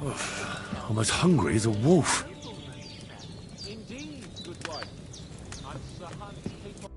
I'm as hungry as a wolf. Indeed, good wife. I'm Sir Hans Cape.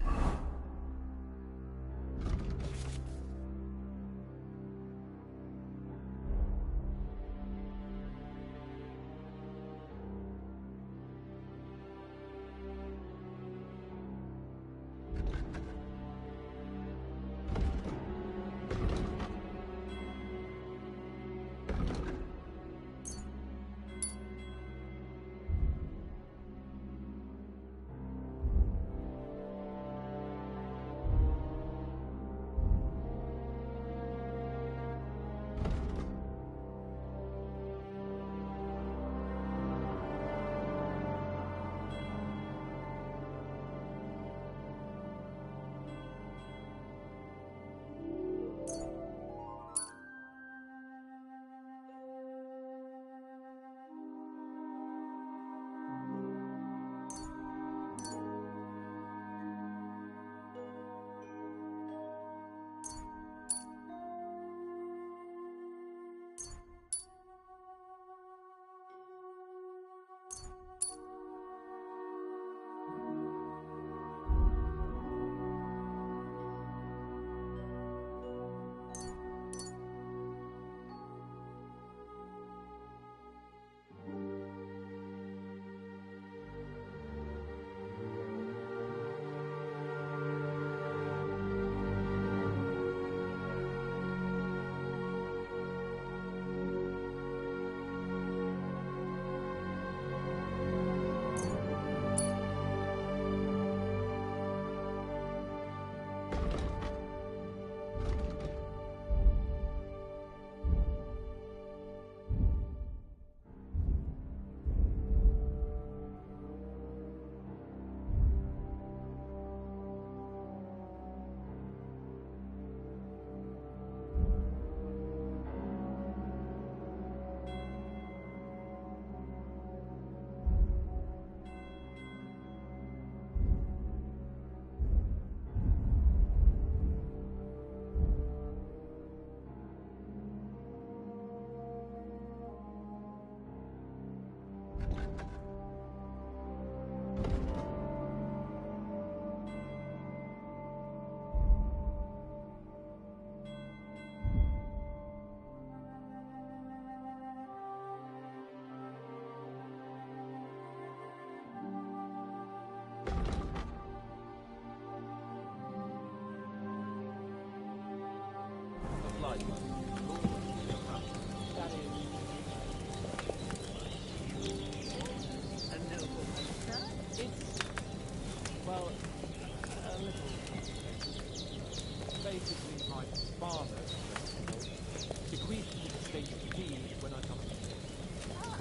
Basically, my father bequeathed me the state of deed when I come. Ah,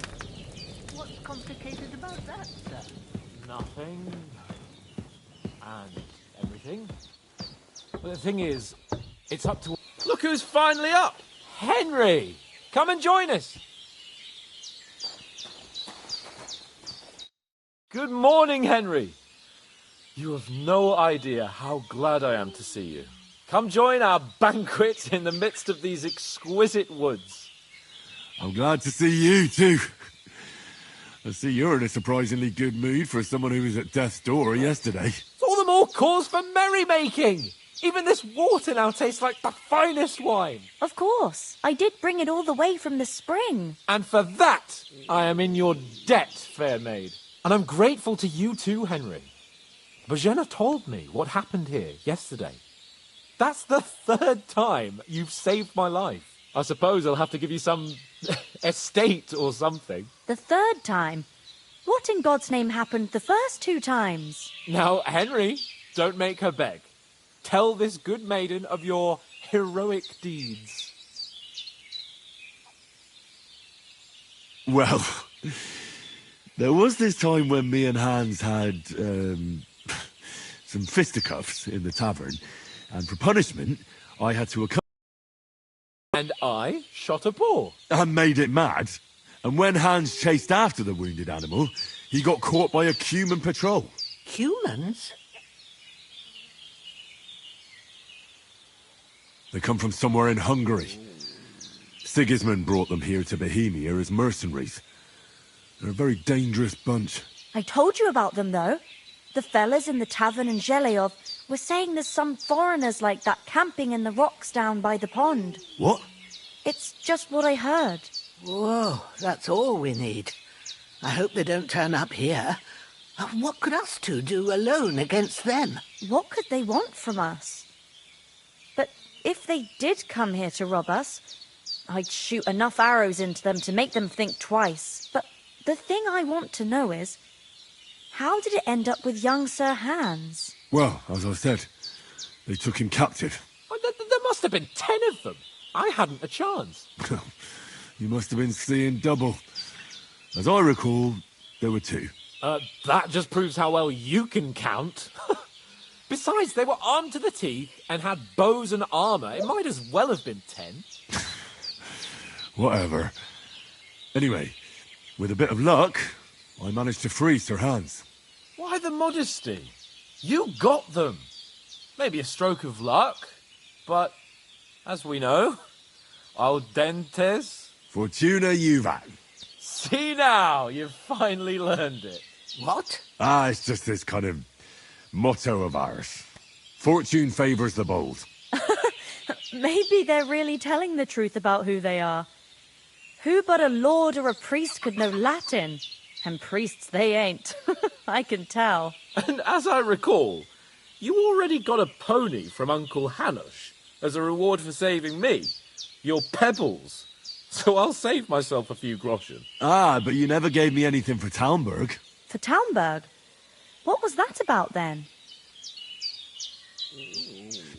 what's complicated about that, sir? Nothing. And everything. But the thing is, it's up to... Look who's finally up! Henry! Come and join us! Good morning, Henry! You have no idea how glad I am to see you. Come join our banquet in the midst of these exquisite woods. I'm glad to see you too. I see you're in a surprisingly good mood for someone who was at death's door yesterday. It's all the more cause for merrymaking! Even this water now tastes like the finest wine. Of course. I did bring it all the way from the spring. And for that, I am in your debt, fair maid. And I'm grateful to you too, Henry. Bojena told me what happened here yesterday. That's the third time you've saved my life. I suppose I'll have to give you some estate or something. The third time? What in God's name happened the first 2 times? Now, Henry, don't make her beg. Tell this good maiden of your heroic deeds. Well, there was this time when me and Hans had some fisticuffs in the tavern, and for punishment, I had to accompany... And I shot a boar. And made it mad. And when Hans chased after the wounded animal, he got caught by a Cuman patrol. Humans? They come from somewhere in Hungary. Sigismund brought them here to Bohemia as mercenaries. They're a very dangerous bunch. I told you about them, though. The fellas in the tavern in Zheleov were saying there's some foreigners like that camping in the rocks down by the pond. What? It's just what I heard. Whoa, that's all we need. I hope they don't turn up here. What could us two do alone against them? What could they want from us? But if they did come here to rob us, I'd shoot enough arrows into them to make them think twice. But the thing I want to know is, how did it end up with young Sir Hans? Well, as I said, they took him captive. Oh, there must have been 10 of them. I hadn't a chance. You must have been seeing double. As I recall, there were 2. That just proves how well you can count. Besides, they were armed to the teeth and had bows and armour. It might as well have been 10. Whatever. Anyway, with a bit of luck, I managed to free Sir Hans. Why the modesty? You got them. Maybe a stroke of luck, but as we know, audentes. Fortuna juvat. See now, you've finally learned it. What? It's just this kind of motto of ours. Fortune favours the bold. Maybe they're really telling the truth about who they are. Who but a lord or a priest could know Latin? And priests they ain't. I can tell. And as I recall, you already got a pony from Uncle Hanush as a reward for saving me. Your pebbles. So I'll save myself a few groschen. But you never gave me anything for Talmberg. For Talmberg? What was that about then?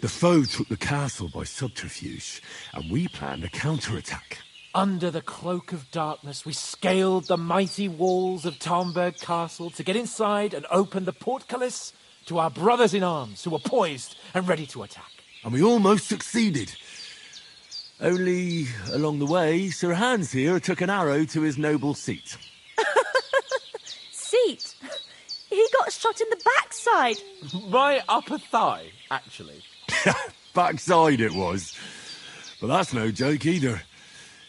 The foe took the castle by subterfuge, and we planned a counterattack. Under the cloak of darkness, we scaled the mighty walls of Talmberg Castle to get inside and open the portcullis to our brothers in arms who were poised and ready to attack. And we almost succeeded. Only, along the way, Sir Hans here took an arrow to his noble seat. Seat? He got shot in the backside. My upper thigh, actually. Backside it was. But that's no joke either.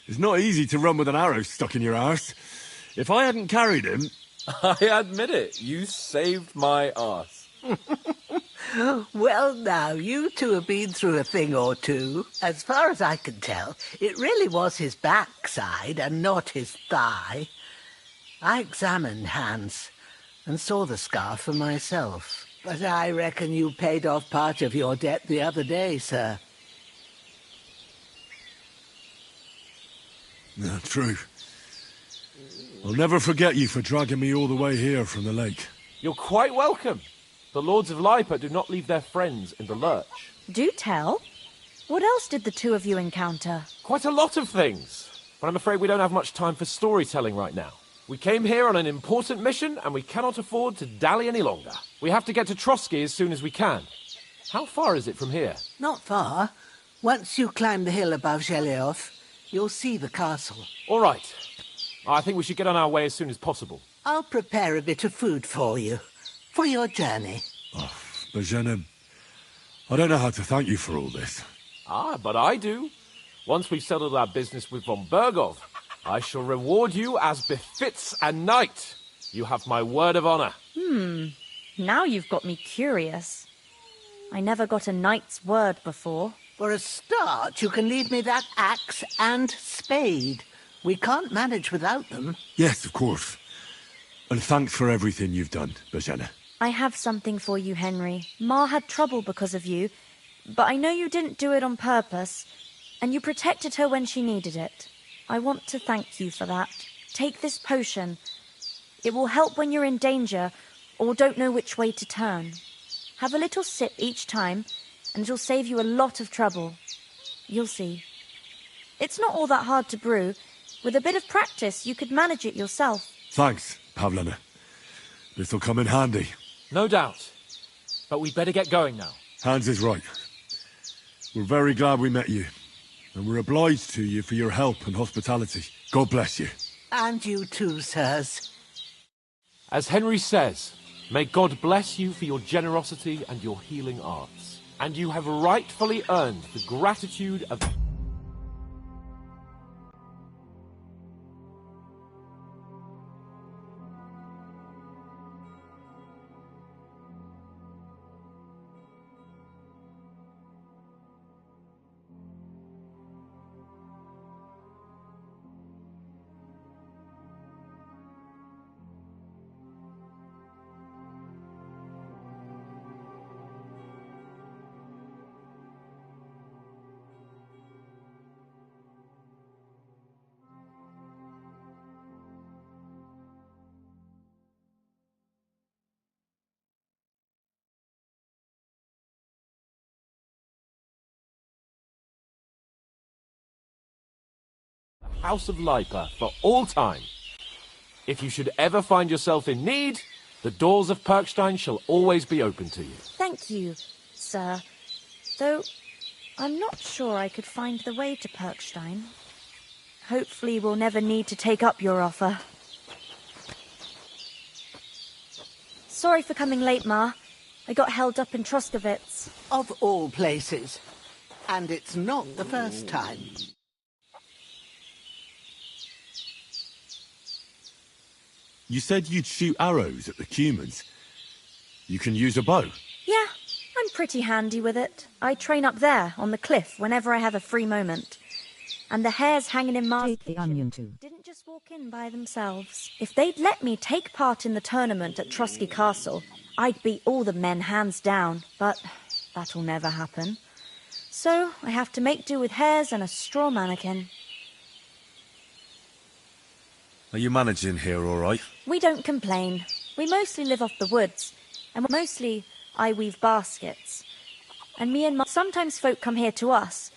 It's not easy to run with an arrow stuck in your arse. If I hadn't carried him... I admit it, you saved my arse. Well, now, you two have been through a thing or two. As far as I can tell, it really was his backside and not his thigh. I examined Hans and saw the scar for myself. But I reckon you paid off part of your debt the other day, sir. No, true. I'll never forget you for dragging me all the way here from the lake. You're quite welcome. The Lords of Lipa do not leave their friends in the lurch. Do tell. What else did the two of you encounter? Quite a lot of things. But I'm afraid we don't have much time for storytelling right now. We came here on an important mission, and we cannot afford to dally any longer. We have to get to Trotsky as soon as we can. How far is it from here? Not far. Once you climb the hill above Zheleov, you'll see the castle. All right. I think we should get on our way as soon as possible. I'll prepare a bit of food for you, for your journey. Bozhena, I don't know how to thank you for all this. But I do. Once we've settled our business with von Bergov, I shall reward you as befits a knight. You have my word of honor. Now you've got me curious. I never got a knight's word before. For a start, you can leave me that axe and spade. We can't manage without them. Yes, of course. And thanks for everything you've done, Bozhena. I have something for you, Henry. Ma had trouble because of you, but I know you didn't do it on purpose, and you protected her when she needed it. I want to thank you for that. Take this potion. It will help when you're in danger or don't know which way to turn. Have a little sip each time, and it'll save you a lot of trouble. You'll see. It's not all that hard to brew. With a bit of practice, you could manage it yourself. Thanks, Pavlena. This'll come in handy. No doubt. But we'd better get going now. Hans is right. We're very glad we met you. And we're obliged to you for your help and hospitality. God bless you. And you too, sirs. As Henry says, may God bless you for your generosity and your healing arts. And you have rightfully earned the gratitude of... House of Lipa for all time. If you should ever find yourself in need, the doors of Perkstein shall always be open to you. Thank you, sir. Though I'm not sure I could find the way to Perkstein. Hopefully we'll never need to take up your offer. Sorry for coming late, Ma. I got held up in Troskowitz. Of all places. And it's not the first time. You said you'd shoot arrows at the Cumans. You can use a bow. Yeah, I'm pretty handy with it. I train up there, on the cliff, whenever I have a free moment. And the hares hanging in Ma's Take the onion too. didn't just walk in by themselves. If they'd let me take part in the tournament at Trosky Castle, I'd beat all the men hands down, but that'll never happen. So I have to make do with hares and a straw mannequin. Are you managing here all right? We don't complain. We mostly live off the woods, and mostly I weave baskets. And me and Ma, sometimes folk come here to us.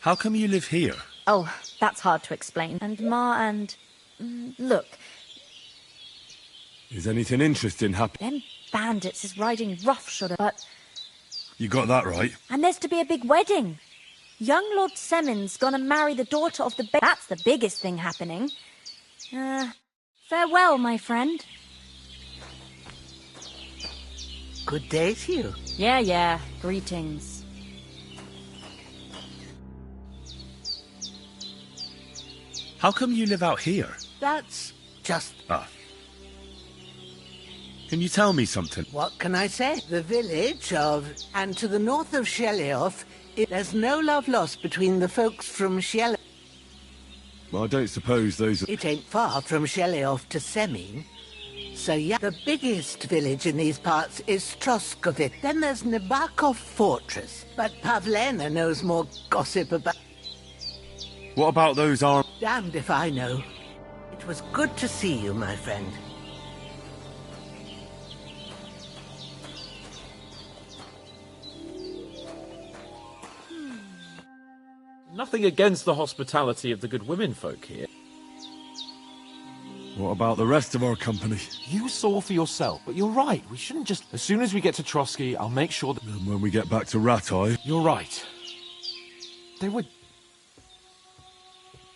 How come you live here? Oh, that's hard to explain. And Ma and... look, Is anything interesting happening? them bandits is riding roughshod, but... You got that right. And there's to be a big wedding. Young Lord Semon's gonna marry the daughter of the... That's the biggest thing happening. Farewell, my friend. Good day to you. Yeah. Greetings. How come you live out here? That's just... Can you tell me something? What can I say? The village of... And to the north of Shelioth, there's no love lost between the folks from Shelioth. Well, I don't suppose those are... It ain't far from Shelioth to Semin. So yeah, the biggest village in these parts is Troskowitz. Then there's Nabakov Fortress. But Pavlena knows more gossip about... What about those armed... Damned if I know. It was good to see you, my friend. Nothing against the hospitality of the good women folk here. What about the rest of our company? You saw for yourself, but you're right. We shouldn't just... As soon as we get to Trosky, I'll make sure that... And when we get back to Ratai, You're right. They were...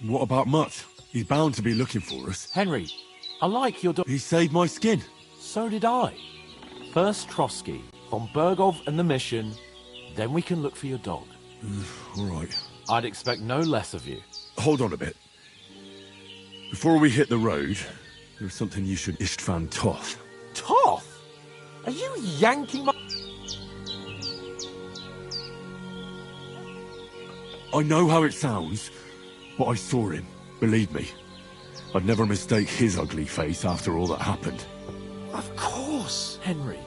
what about Mutt? He's bound to be looking for us. Henry, I like your... He saved my skin. So did I. First Trosky, von Bergov and the mission, then we can look for your dog. All right. I'd expect no less of you. Hold on a bit. Before we hit the road, there's something you should... Istvan Toth. Toth? Are you yanking my... I know how it sounds, but I saw him. Believe me. I'd never mistake his ugly face after all that happened. Of course, Henry.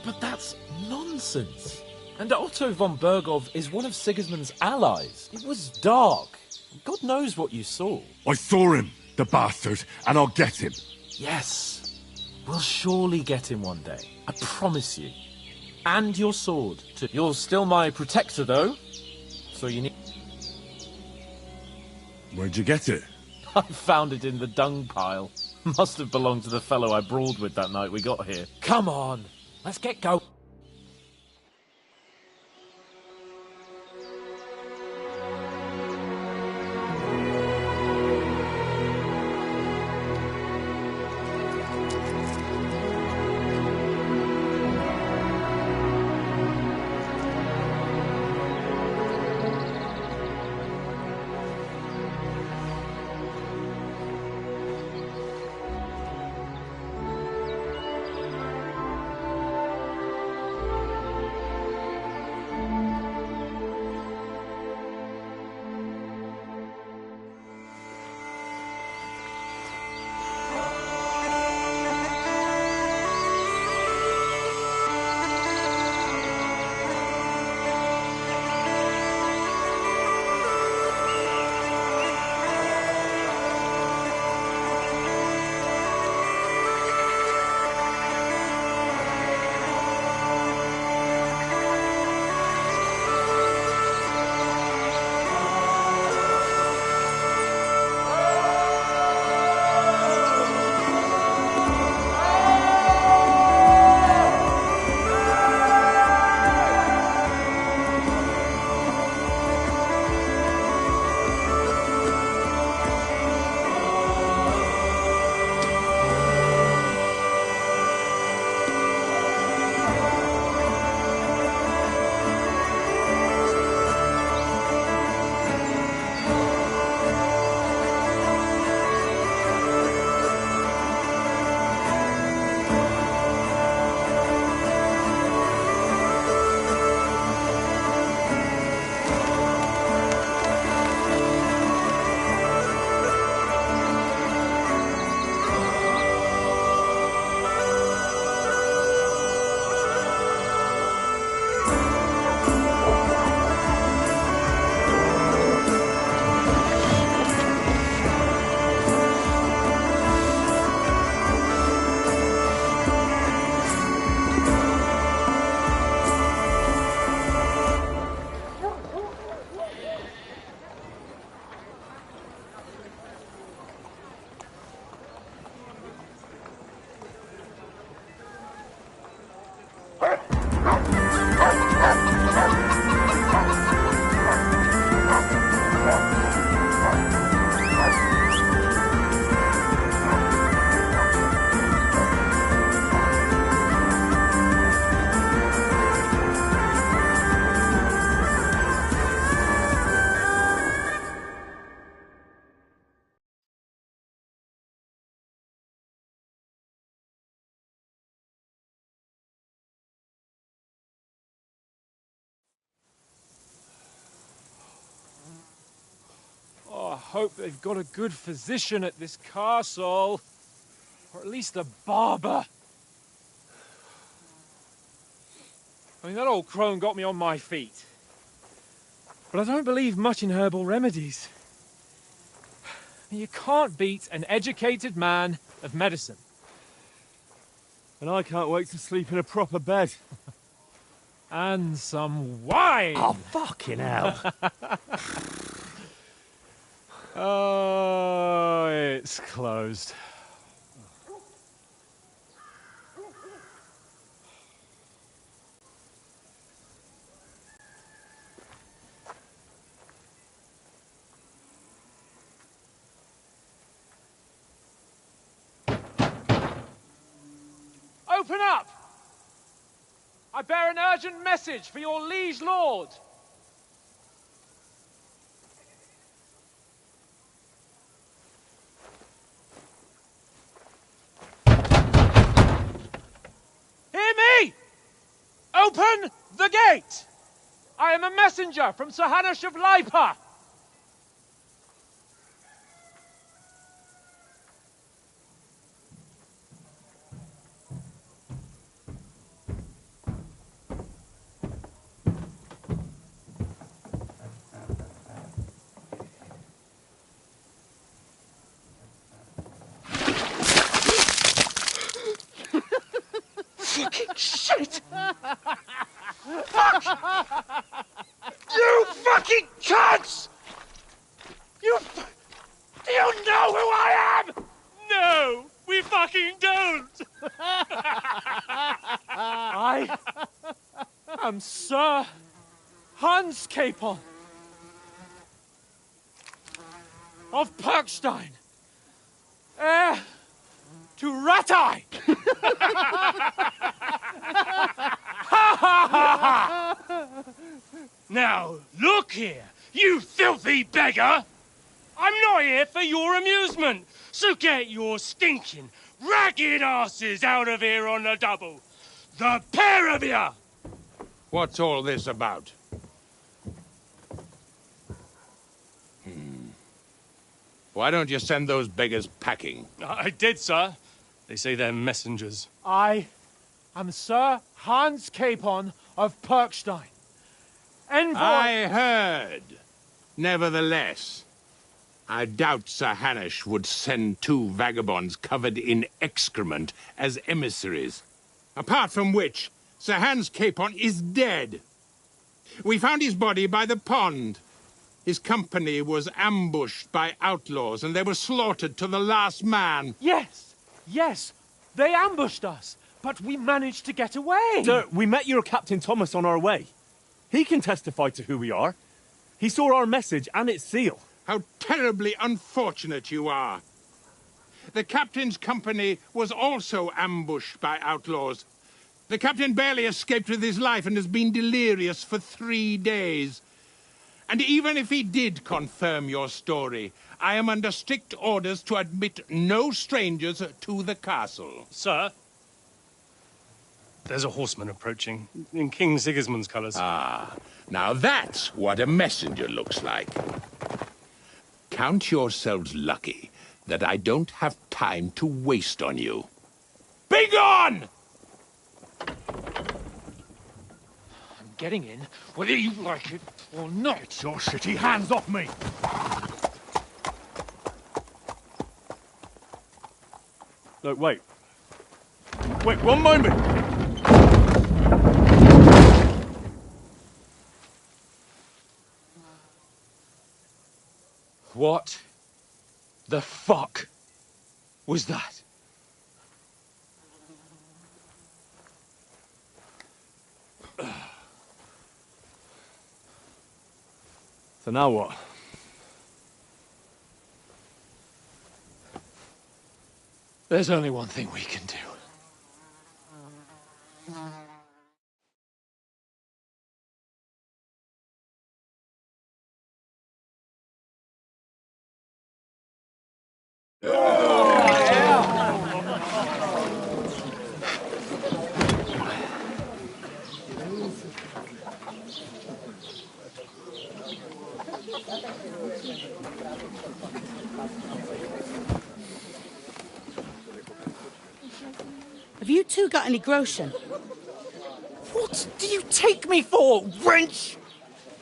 But that's nonsense. And Otto von Bergov is one of Sigismund's allies. It was dark. God knows what you saw. I saw him, the bastard, and I'll get him. Yes. We'll surely get him one day. I promise you. And your sword, too. You're still my protector, though. So you need... Where'd you get it? I found it in the dung pile. Must have belonged to the fellow I brawled with that night we got here. Come on. Let's get going. hope they've got a good physician at this castle. Or at least a barber. I mean, that old crone got me on my feet. But I don't believe much in herbal remedies. You can't beat an educated man of medicine. And I can't wait to sleep in a proper bed. And some wine! Oh, fucking hell. Oh, it's closed. Open up! I bear an urgent message for your liege lord. Hear me! Open the gate! I am a messenger from Sir Hanush of Lipa. Fucking shit! Fuck! You fucking cunts! Do you know who I am? No, we fucking don't! I am Sir Hans Capon of Perkstein, heir to Ratai! Now, look here, you filthy beggar! I'm not here for your amusement, so get your stinking, ragged asses out of here on the double. The pair of you! What's all this about? Why don't you send those beggars packing? I did, sir. They say they're messengers. I am Sir Hans Capon of Perkstein, envoy... I heard. Nevertheless, I doubt Sir Hanush would send two vagabonds covered in excrement as emissaries. Apart from which, Sir Hans Capon is dead. We found his body by the pond. His company was ambushed by outlaws, and they were slaughtered to the last man. Yes, yes, they ambushed us, but we managed to get away. Sir, we met your Captain Thomas on our way. He can testify to who we are. He saw our message and its seal. How terribly unfortunate you are. The captain's company was also ambushed by outlaws. The captain barely escaped with his life and has been delirious for 3 days. And even if he did confirm your story, I am under strict orders to admit no strangers to the castle. Sir, there's a horseman approaching, in King Sigismund's colours. Ah, now that's what a messenger looks like. Count yourselves lucky that I don't have time to waste on you. Be gone! I'm getting in, whether you like it or not. Get your shitty hands off me! No, wait. Wait, 1 moment! What the fuck was that? So now what? There's only one thing we can do. Have you two got any groschen? What do you take me for, wench?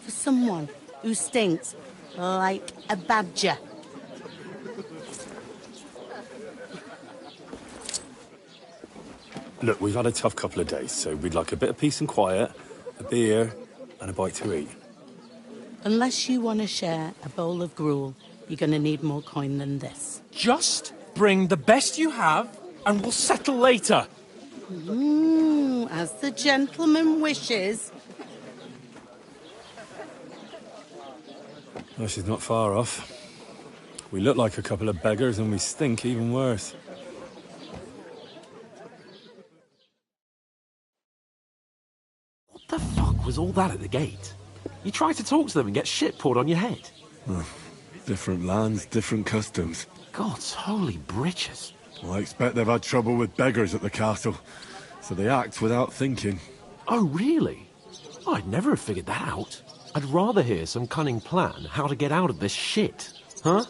For someone who stinks like a badger. Look, we've had a tough couple of days, so we'd like a bit of peace and quiet, a beer, and a bite to eat. Unless you want to share a bowl of gruel, you're going to need more coin than this. Just bring the best you have, and we'll settle later. As the gentleman wishes. Well, she's not far off. We look like a couple of beggars, and we stink even worse. What the fuck was all that at the gate? You try to talk to them and get shit poured on your head. Different lands, different customs. God's holy britches. Well, I expect they've had trouble with beggars at the castle, so they act without thinking. Oh, really? I'd never have figured that out. I'd rather hear some cunning plan how to get out of this shit. Huh?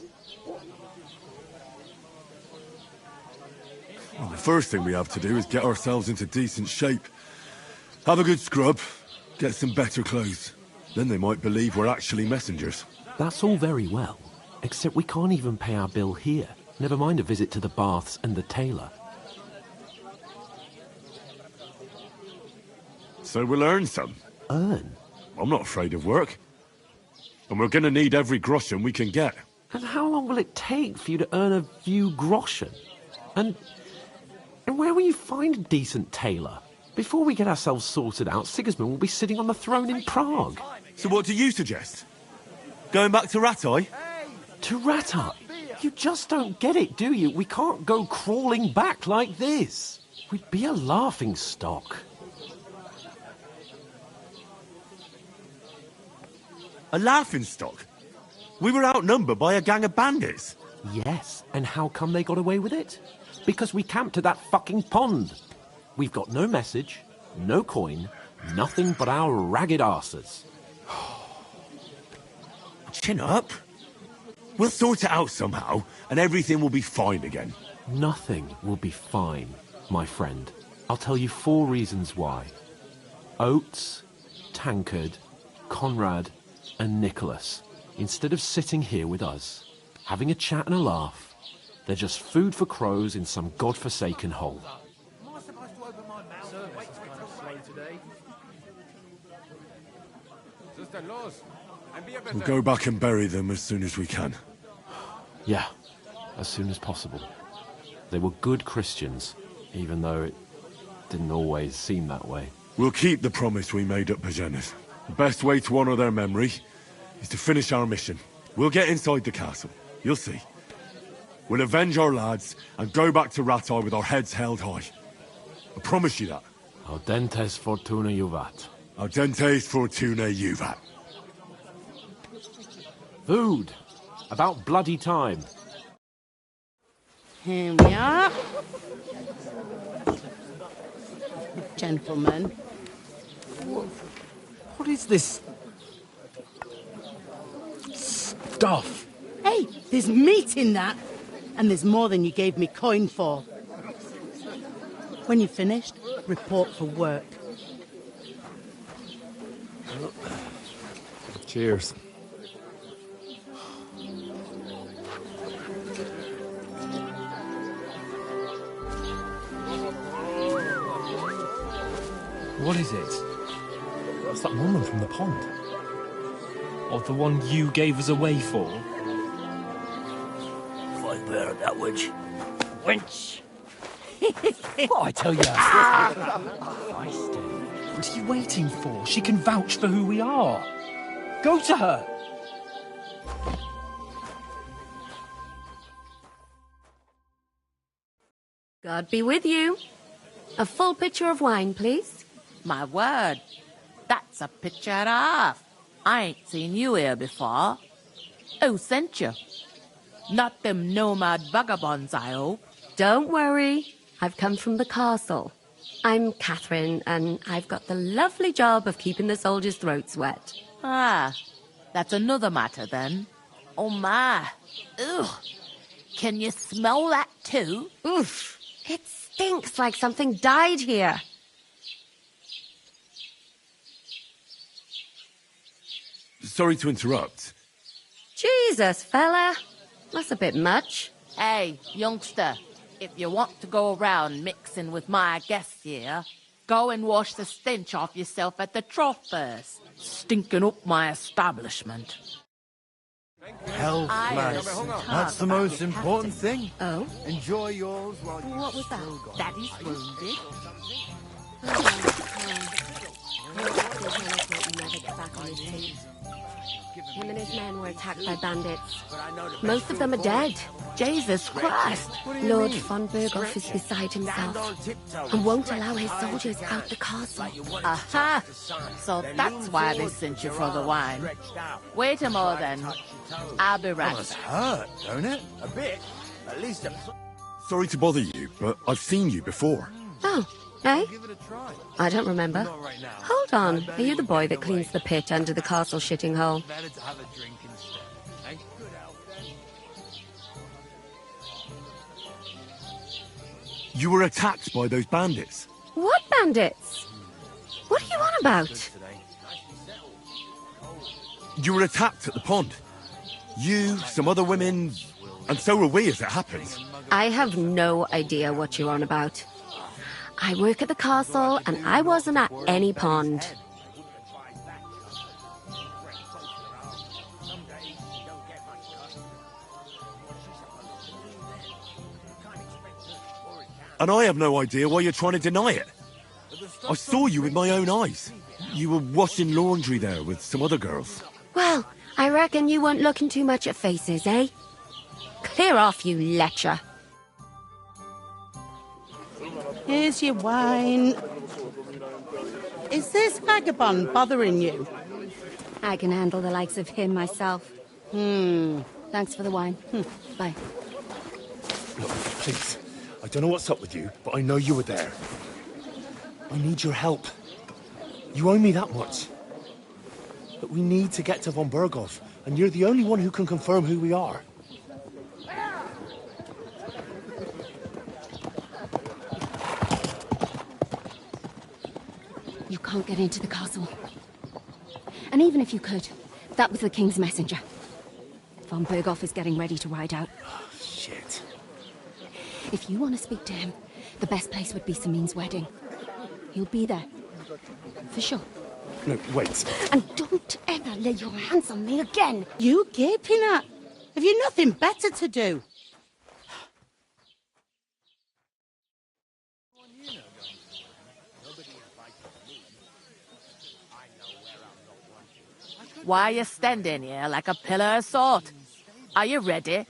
Well, the first thing we have to do is get ourselves into decent shape. Have a good scrub, get some better clothes. Then they might believe we're actually messengers. That's all very well, except we can't even pay our bill here. Never mind a visit to the baths and the tailor. So we'll earn some. Earn? I'm not afraid of work. And we're gonna need every groschen we can get. And how long will it take for you to earn a few groschen? And where will you find a decent tailor? Before we get ourselves sorted out, Sigismund will be sitting on the throne in Prague. So what do you suggest? Going back to Rattay? To Rattay? You just don't get it, do you? We can't go crawling back like this. We'd be a laughing stock. A laughingstock? We were outnumbered by a gang of bandits. Yes, and how come they got away with it? Because we camped at that fucking pond. We've got no message, no coin, nothing but our ragged arses. Chin up. We'll sort it out somehow, and everything will be fine again. Nothing will be fine, my friend. I'll tell you 4 reasons why. Oates, Tankard, Conrad, and Nicholas, instead of sitting here with us, having a chat and a laugh, they're just food for crows in some godforsaken hole. We'll go back and bury them as soon as we can. Yeah, as soon as possible. They were good Christians, even though it didn't always seem that way. We'll keep the promise we made at Pagenas. The best way to honor their memory is to finish our mission. We'll get inside the castle. You'll see. We'll avenge our lads and go back to Rattay with our heads held high. I promise you that. Audentes fortuna juvat. Audentes fortuna juvat. Food. About bloody time. Here we are. Gentlemen. What is this stuff? Hey, there's meat in that. And there's more than you gave me coin for. When you're finished, report for work. Cheers. What is it? It's that woman from the pond. Or the one you gave us away for? Fight better that wench. Wench! What I tell you? What are you waiting for? She can vouch for who we are. Go to her. God be with you. A full pitcher of wine, please. My word, that's a picture and a half. I ain't seen you here before. Who sent you? Not them nomad vagabonds, I hope. Don't worry. I've come from the castle. I'm Catherine, and I've got the lovely job of keeping the soldiers' throats wet. Ah, that's another matter then. Oh my. Ugh. Can you smell that too? Oof. It stinks like something died here. Sorry to interrupt. Jesus, fella. That's a bit much. Hey, youngster, if you want to go around mixing with my guests here, go and wash the stench off yourself at the trough first. Stinking up my establishment. Health, lads. That's the most important thing. Oh? Enjoy yours while you What was that? Daddy's wounded. Him and his men were attacked by bandits. Most of them are dead. Jesus Christ. Lord von Berghoff is beside himself and won't allow his soldiers out the castle. Aha! So that's why they sent you for the wine. Wait a moment then. I'll be right must back. hurt, don't it? A bit. At least Sorry to bother you, but I've seen you before. Oh, eh? I don't remember. Hold on. Are you the boy that cleans the pit under the castle shitting hole? better to have a drink instead. Eh? You were attacked by those bandits. What bandits? What are you on about? You were attacked at the pond. You, some other women, and so were we as it happens. I have no idea what you're on about. I work at the castle, and I wasn't at any pond. And I have no idea why you're trying to deny it. I saw you with my own eyes. You were washing laundry there with some other girls. Well, I reckon you weren't looking too much at faces, eh? Clear off, you lecher. Here's your wine. Is this vagabond bothering you? I can handle the likes of him myself. Thanks for the wine. Bye. Look, please. I don't know what's up with you, but I know you were there. I need your help. You owe me that much. But we need to get to von Berghoff, and you're the only one who can confirm who we are. You can't get into the castle. And even if you could, that was the King's messenger. Von Berghoff is getting ready to ride out. Shit. If you want to speak to him, the best place would be Samin's wedding. He'll be there. For sure. No, wait. And don't ever lay your hands on me again! You gaping at? Have you nothing better to do? Why are you standing here like a pillar of salt? Are you ready?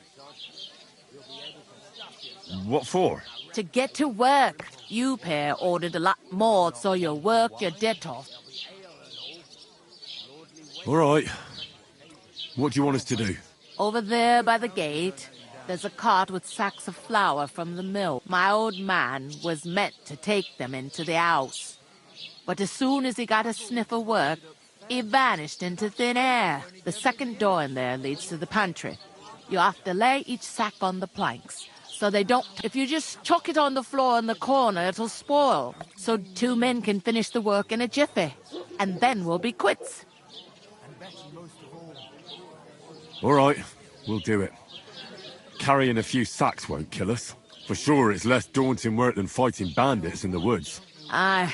What for? To get to work. You pair ordered a lot more, so you'll work your debt off. All right. What do you want us to do? Over there by the gate, there's a cart with sacks of flour from the mill. My old man was meant to take them into the house. But as soon as he got a sniff of work, he vanished into thin air. The second door in there leads to the pantry. You have to lay each sack on the planks, so they don't... If you just chuck it on the floor in the corner, it'll spoil. So 2 men can finish the work in a jiffy. And then we'll be quits. All right, we'll do it. Carrying a few sacks won't kill us. For sure, it's less daunting work than fighting bandits in the woods. Aye,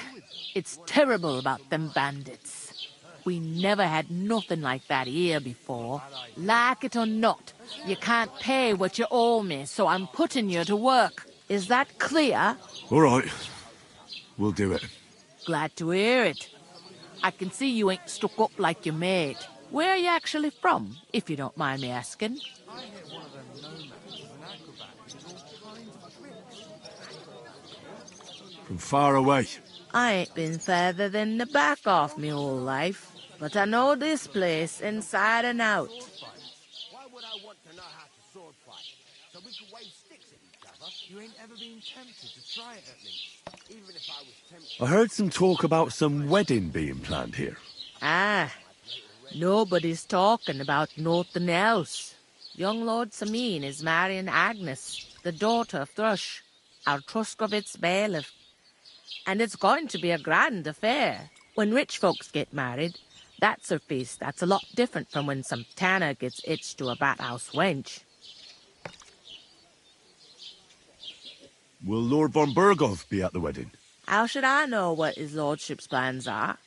it's terrible about them bandits. We never had nothing like that here before. Like it or not, you can't pay what you owe me, so I'm putting you to work. Is that clear? All right, we'll do it. Glad to hear it. I can see you ain't stuck up like your mate. Where are you actually from, if you don't mind me asking? From far away. I ain't been further than the back off me whole life, but I know this place inside and out. Why would I want to know how to sword fight? So we could wave sticks at each other? You ain't ever been tempted to try it at least. Even if I was tempted. I heard some talk about some wedding being planned here. Ah, Nobody's talking about nothing else. Young Lord Sameen is marrying Agnes, the daughter of Thrush, our Truscovitz bailiff. And it's going to be a grand affair. When rich folks get married, that's a feast that's a lot different from when some tanner gets hitched to a bathhouse wench. Will Lord von Berghoff be at the wedding? How should I know what his lordship's plans are?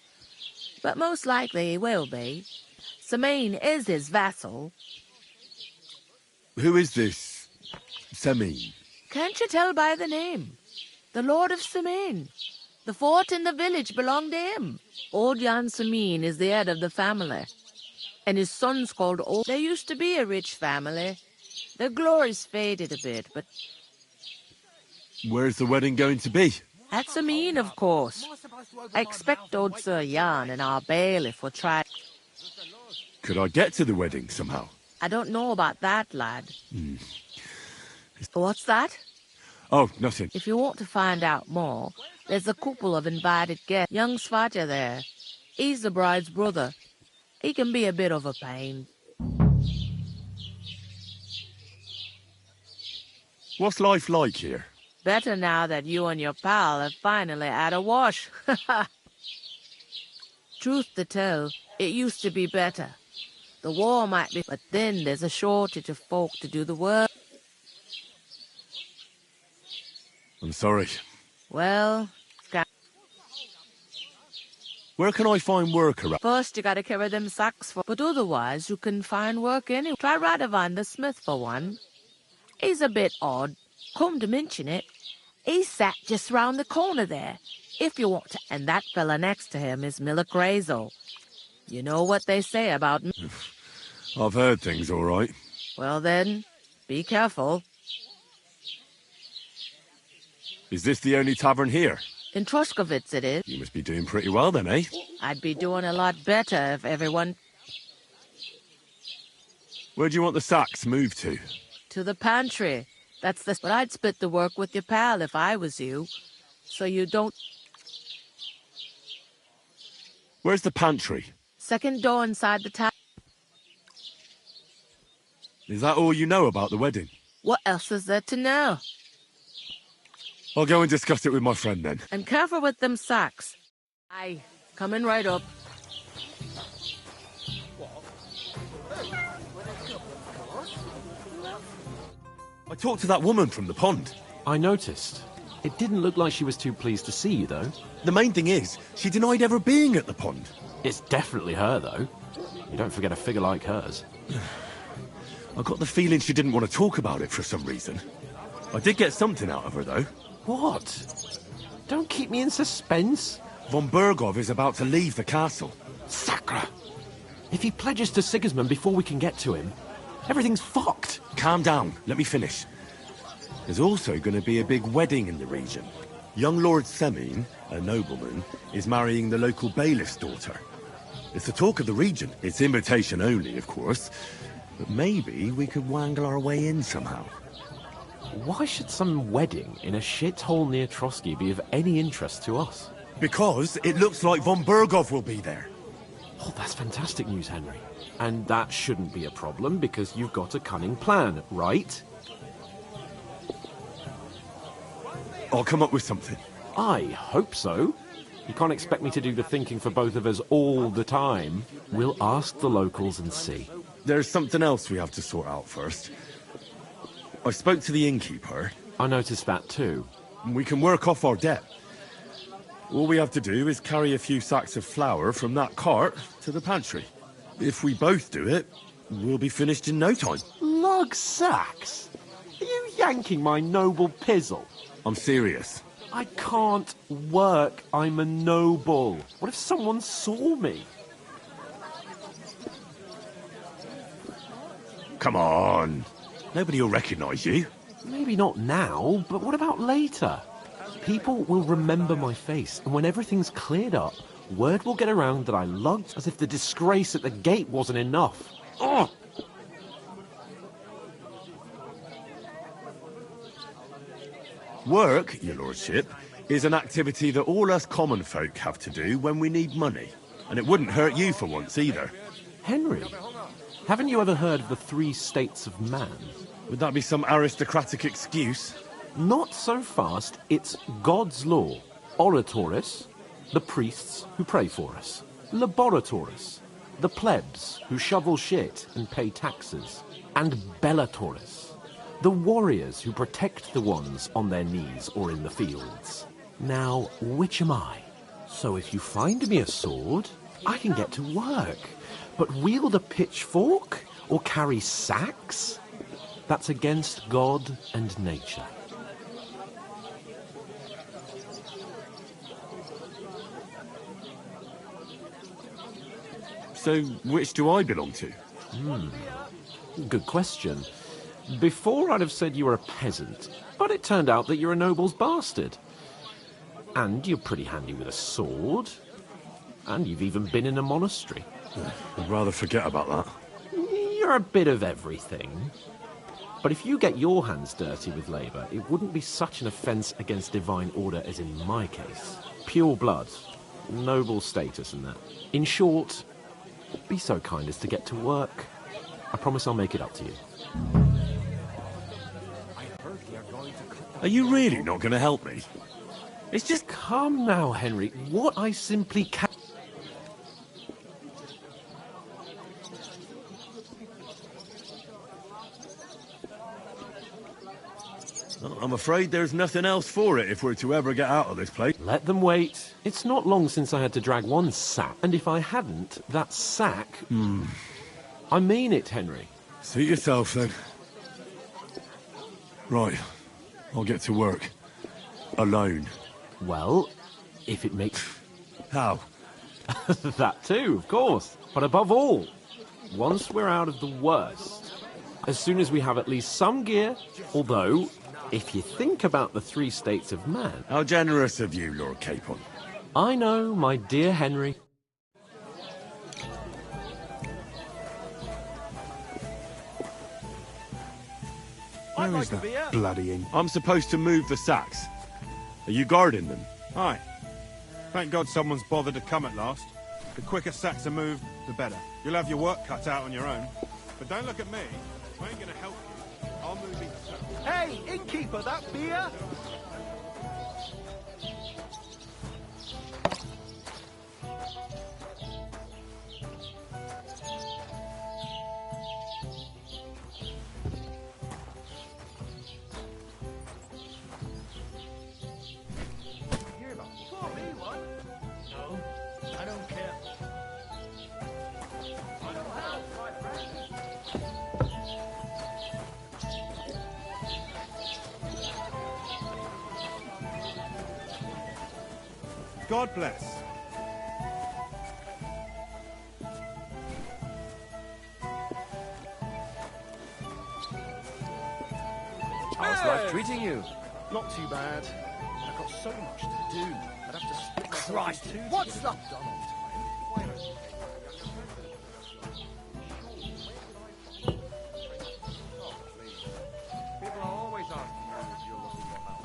But most likely he will be. Sameen is his vassal. Who is this Sameen? Can't you tell by the name? The Lord of Sameen. The fort in the village belonged to him. Old Jan Sameen is the head of the family. And his son's called Old. They used to be a rich family. Their glory's faded a bit, but... Where's the wedding going to be? At Sameen, of course. I expect old Sir Jan and our bailiff will try... Could I get to the wedding somehow? I don't know about that, lad. What's that? Oh, nothing. If you want to find out more, there's a couple of invited guests. Young Svatja there. He's the bride's brother. He can be a bit of a pain. What's life like here? Better now that you and your pal have finally had a wash. Truth to tell, it used to be better. The war might be, but then there's a shortage of folk to do the work. I'm sorry. Well, where can I find work around? First you gotta carry them sacks for, but otherwise you can find work anywhere. Try Radovan the smith for one. He's a bit odd. Come to mention it, he's sat just round the corner there, if you want to. And that fella next to him is Miller Crazel. You know what they say about... I've heard things, all right. Well then, be careful. Is this the only tavern here? In Truscovitz it is. You must be doing pretty well then, eh? I'd be doing a lot better if everyone... Where do you want the sacks moved to? To the pantry. That's the... But I'd split the work with your pal if I was you. So you don't... Where's the pantry? Second door inside the town. Is that all you know about the wedding? What else is there to know? I'll go and discuss it with my friend then. And careful with them sacks. Aye, coming right up. I talked to that woman from the pond. I noticed. It didn't look like she was too pleased to see you, though. The main thing is, she denied ever being at the pond. It's definitely her, though. You don't forget a figure like hers. I got the feeling she didn't want to talk about it for some reason. I did get something out of her, though. What? Don't keep me in suspense. Von Berghoff is about to leave the castle. Sacre! If he pledges to Sigismund before we can get to him, everything's fucked. Calm down. Let me finish. There's also going to be a big wedding in the region. Young Lord Semine, a nobleman, is marrying the local bailiff's daughter. It's the talk of the region. It's invitation only, of course. But maybe we could wangle our way in somehow. Why should some wedding in a shithole near Trotsky be of any interest to us? Because it looks like von Berghoff will be there. Oh, that's fantastic news, Henry. And that shouldn't be a problem because you've got a cunning plan, right? I'll come up with something. I hope so. You can't expect me to do the thinking for both of us all the time. We'll ask the locals and see. There's something else we have to sort out first. I spoke to the innkeeper. I noticed that too. We can work off our debt. All we have to do is carry a few sacks of flour from that cart to the pantry. If we both do it, we'll be finished in no time. Lug sacks? Are you yanking my noble pizzle? I'm serious. I can't work. I'm a noble. What if someone saw me? Come on. Nobody will recognize you. Maybe not now, but what about later? People will remember my face, and when everything's cleared up, word will get around that I lugged as if the disgrace at the gate wasn't enough. Ugh! Work, your lordship, is an activity that all us common folk have to do when we need money. And it wouldn't hurt you for once either. Henry, haven't you ever heard of the 3 states of man? Would that be some aristocratic excuse? Not so fast. It's God's law. Oratoris, the priests who pray for us. Laboratoris, the plebs who shovel shit and pay taxes. And Bellatoris, the warriors who protect the ones on their knees or in the fields. Now, which am I? So if you find me a sword, I can get to work. But wield a pitchfork or carry sacks? That's against God and nature. So, which do I belong to? Good question. Before I'd have said you were a peasant, but it turned out that you're a noble's bastard. And you're pretty handy with a sword. And you've even been in a monastery. I'd rather forget about that. You're a bit of everything. But if you get your hands dirty with labour, it wouldn't be such an offence against divine order as in my case. Pure blood, noble status and that. In short, be so kind as to get to work. I promise I'll make it up to you. Are you really not going to help me? It's just calm now, Henry. What I simply can... I'm afraid there's nothing else for it if we're to ever get out of this place. Let them wait. It's not long since I had to drag one sack. And if I hadn't, that sack... I mean it, Henry. Suit yourself, then. Right. I'll get to work. Alone. Well, if it makes... How? That too, of course. But above all, once we're out of the worst, as soon as we have at least some gear, although, if you think about the 3 states of man... How generous of you, Lord Capon. I know, my dear Henry. Where is that bloody ink? I'm supposed to move the sacks. Are you guarding them? Aye. Thank God someone's bothered to come at last. The quicker sacks are moved, the better. You'll have your work cut out on your own. But don't look at me. I ain't gonna help you. I'll move it myself. Hey, innkeeper, that beer? God bless. How's life treating you? Not too bad. I've got so much to do. I'd have to stick myself Christ, in two what's to the... get done on time. People are always asking you if you're looking for help.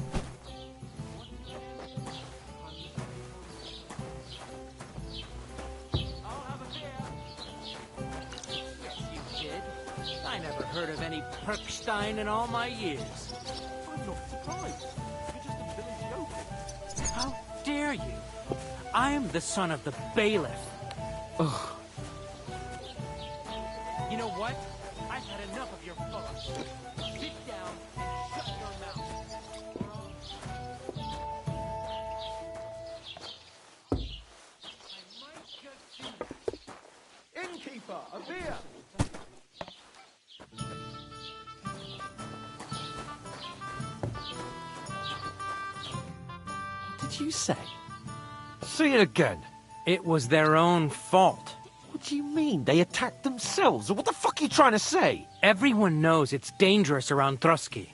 I'll have a beer. Yes, you did. I never heard of any Perkstein in all my years. I'm not surprised. You're just a village local. How dare you? I am the son of the bailiff. Ugh. You know what? I've had enough of your fuss. Sit down and shut your mouth. I might just do... Innkeeper, a beer! What did you say? Say it again. It was their own fault. What do you mean? They attacked themselves? What the fuck are you trying to say? Everyone knows it's dangerous around Trotsky.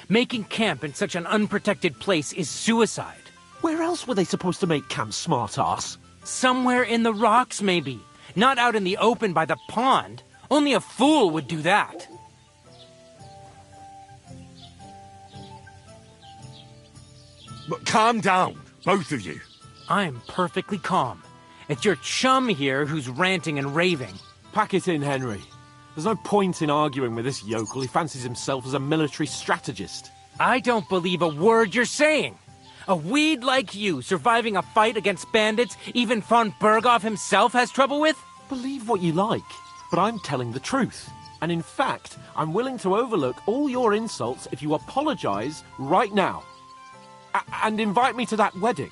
Making camp in such an unprotected place is suicide. Where else were they supposed to make camp, smart-ass? Somewhere in the rocks, maybe. Not out in the open by the pond. Only a fool would do that. But calm down, both of you. I'm perfectly calm. It's your chum here who's ranting and raving. Pack it in, Henry. There's no point in arguing with this yokel. He fancies himself as a military strategist. I don't believe a word you're saying. A weed like you surviving a fight against bandits even von Berghoff himself has trouble with? Believe what you like, but I'm telling the truth. And in fact, I'm willing to overlook all your insults if you apologize right now. And invite me to that wedding.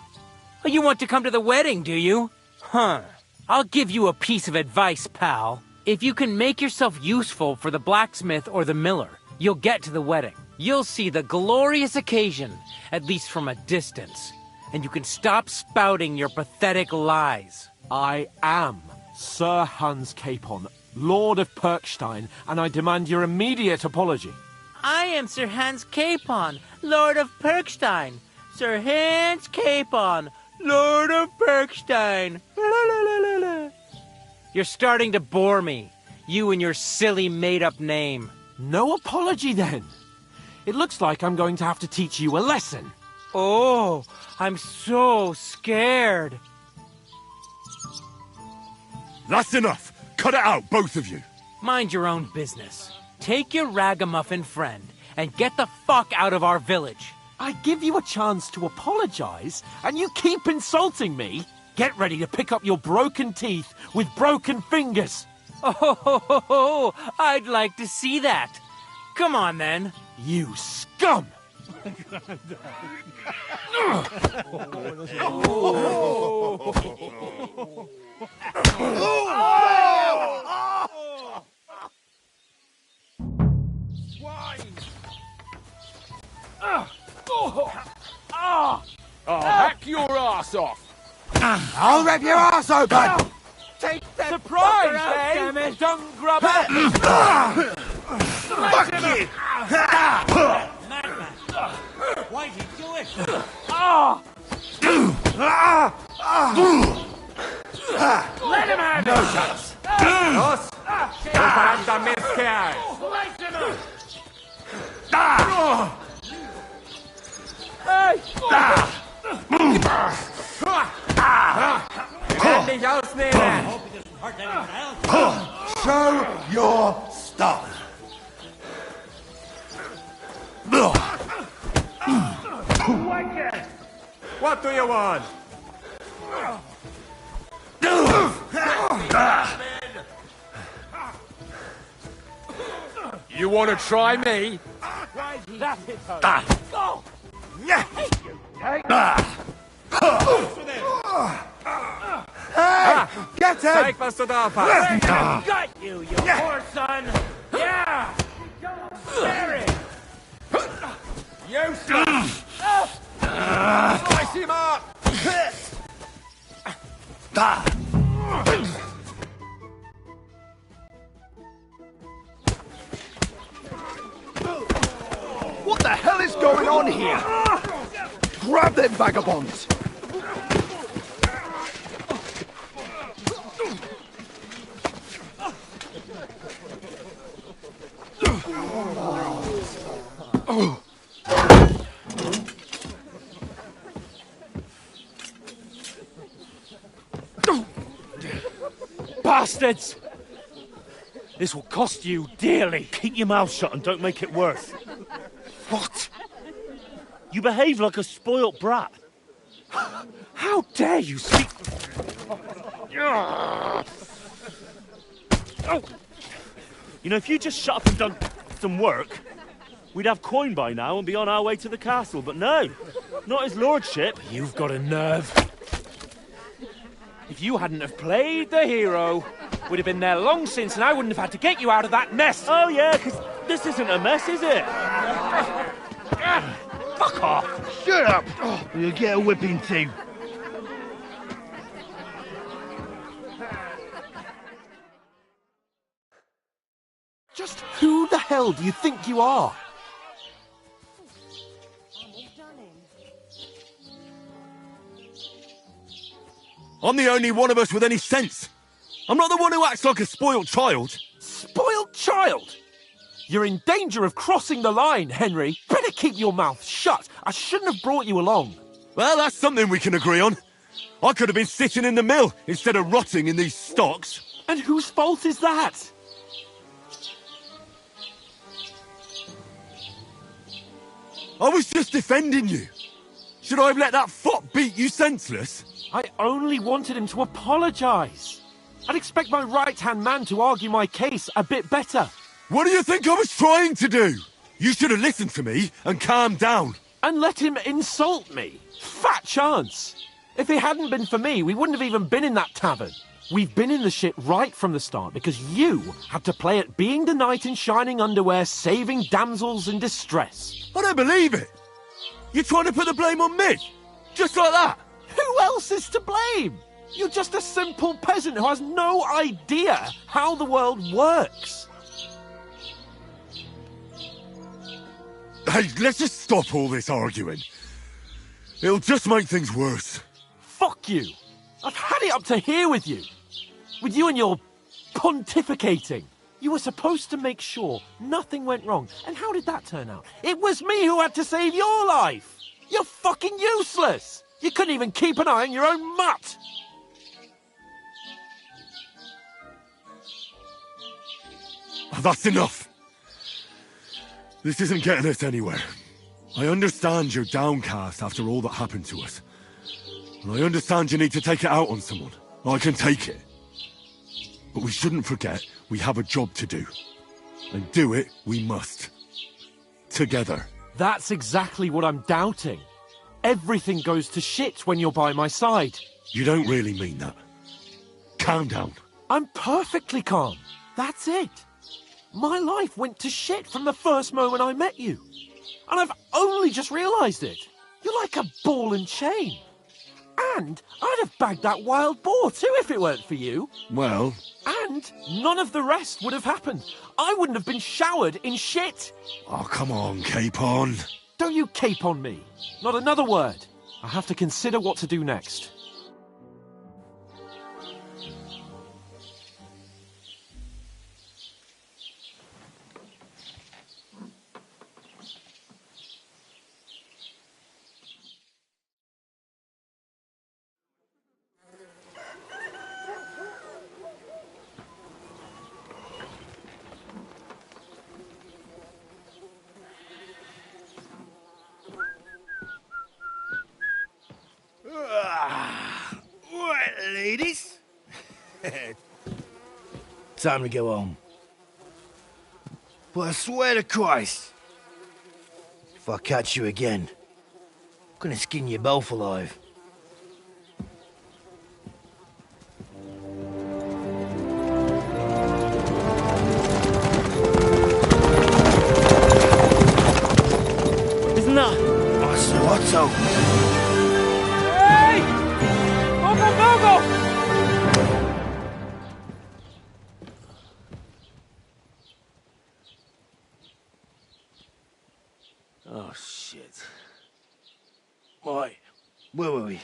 Oh, you want to come to the wedding, do you? Huh. I'll give you a piece of advice, pal. If you can make yourself useful for the blacksmith or the miller, you'll get to the wedding. You'll see the glorious occasion, at least from a distance. And you can stop spouting your pathetic lies. I am Sir Hans Capon, Lord of Perkstein, and I demand your immediate apology. I am Sir Hans Capon, Lord of Perkstein. Sir Hans Capon, Lord of Perkstein. La, la, la, la, la. You're starting to bore me. You and your silly made-up name. No apology, then. It looks like I'm going to have to teach you a lesson. Oh, I'm so scared. That's enough. Cut it out, both of you. Mind your own business. Take your ragamuffin friend and get the fuck out of our village. I give you a chance to apologize, and you keep insulting me? Get ready to pick up your broken teeth with broken fingers. Oh, I'd like to see that. Come on, then. You scum! Hack your ass off! I'll rip your ass open! Take that Surprise, fucker out, eh? damn it! Dung grubber! Fuck you! Madman! Why'd you do it? Let him have no chance! Nos! Preparando mezclar! Endlich ausnehmen! Show your stuff! What do you want? You want to try me? That's it, Go! Hey! Get him! Zeig, was du da hast! Got you, you poor son! Yeah! Bury! You slice him up! What the hell is going on here? Grab them vagabonds! Bastards! This will cost you dearly. Keep your mouth shut and don't make it worse. What? You behave like a spoilt brat. How dare you speak... You know, if you just shut up and done some work, we'd have coin by now and be on our way to the castle. But no, not his lordship. You've got a nerve. If you hadn't have played the hero, we'd have been there long since and I wouldn't have had to get you out of that mess. Oh yeah, because this isn't a mess, is it? Fuck off. Shut up! Or you'll get a whipping too. Just who the hell do you think you are? I'm the only one of us with any sense. I'm not the one who acts like a spoiled child. Spoiled child? You're in danger of crossing the line, Henry. Better keep your mouth shut. I shouldn't have brought you along. Well, that's something we can agree on. I could have been sitting in the mill instead of rotting in these stocks. And whose fault is that? I was just defending you. Should I have let that fop beat you senseless? I only wanted him to apologise. I'd expect my right-hand man to argue my case a bit better. What do you think I was trying to do? You should have listened to me and calmed down. And let him insult me? Fat chance. If it hadn't been for me, we wouldn't have even been in that tavern. We've been in the shit right from the start because you had to play at being the knight in shining underwear, saving damsels in distress. I don't believe it. You're trying to put the blame on me? Just like that? Who else is to blame? You're just a simple peasant who has no idea how the world works. Hey, let's just stop all this arguing. It'll just make things worse. Fuck you. I've had it up to here with you. With you and your pontificating. You were supposed to make sure nothing went wrong. And how did that turn out? It was me who had to save your life. You're fucking useless. You couldn't even keep an eye on your own mutt. That's enough. This isn't getting us anywhere. I understand you're downcast after all that happened to us. And I understand you need to take it out on someone. I can take it. But we shouldn't forget we have a job to do. And do it we must. Together. That's exactly what I'm doubting. Everything goes to shit when you're by my side. You don't really mean that. Calm down. I'm perfectly calm. That's it. My life went to shit from the first moment I met you. And I've only just realised it. You're like a ball and chain. And I'd have bagged that wild boar too if it weren't for you. Well... And none of the rest would have happened. I wouldn't have been showered in shit. Oh, come on, Capon. Don't you cape on me. Not another word. I have to consider what to do next. Right, ladies. Time to go home. But I swear to Christ, if I catch you again, I'm gonna skin you both alive. Isn't that? Otto. Hey! Uncle Bogo! Oh, shit. Right, where were we?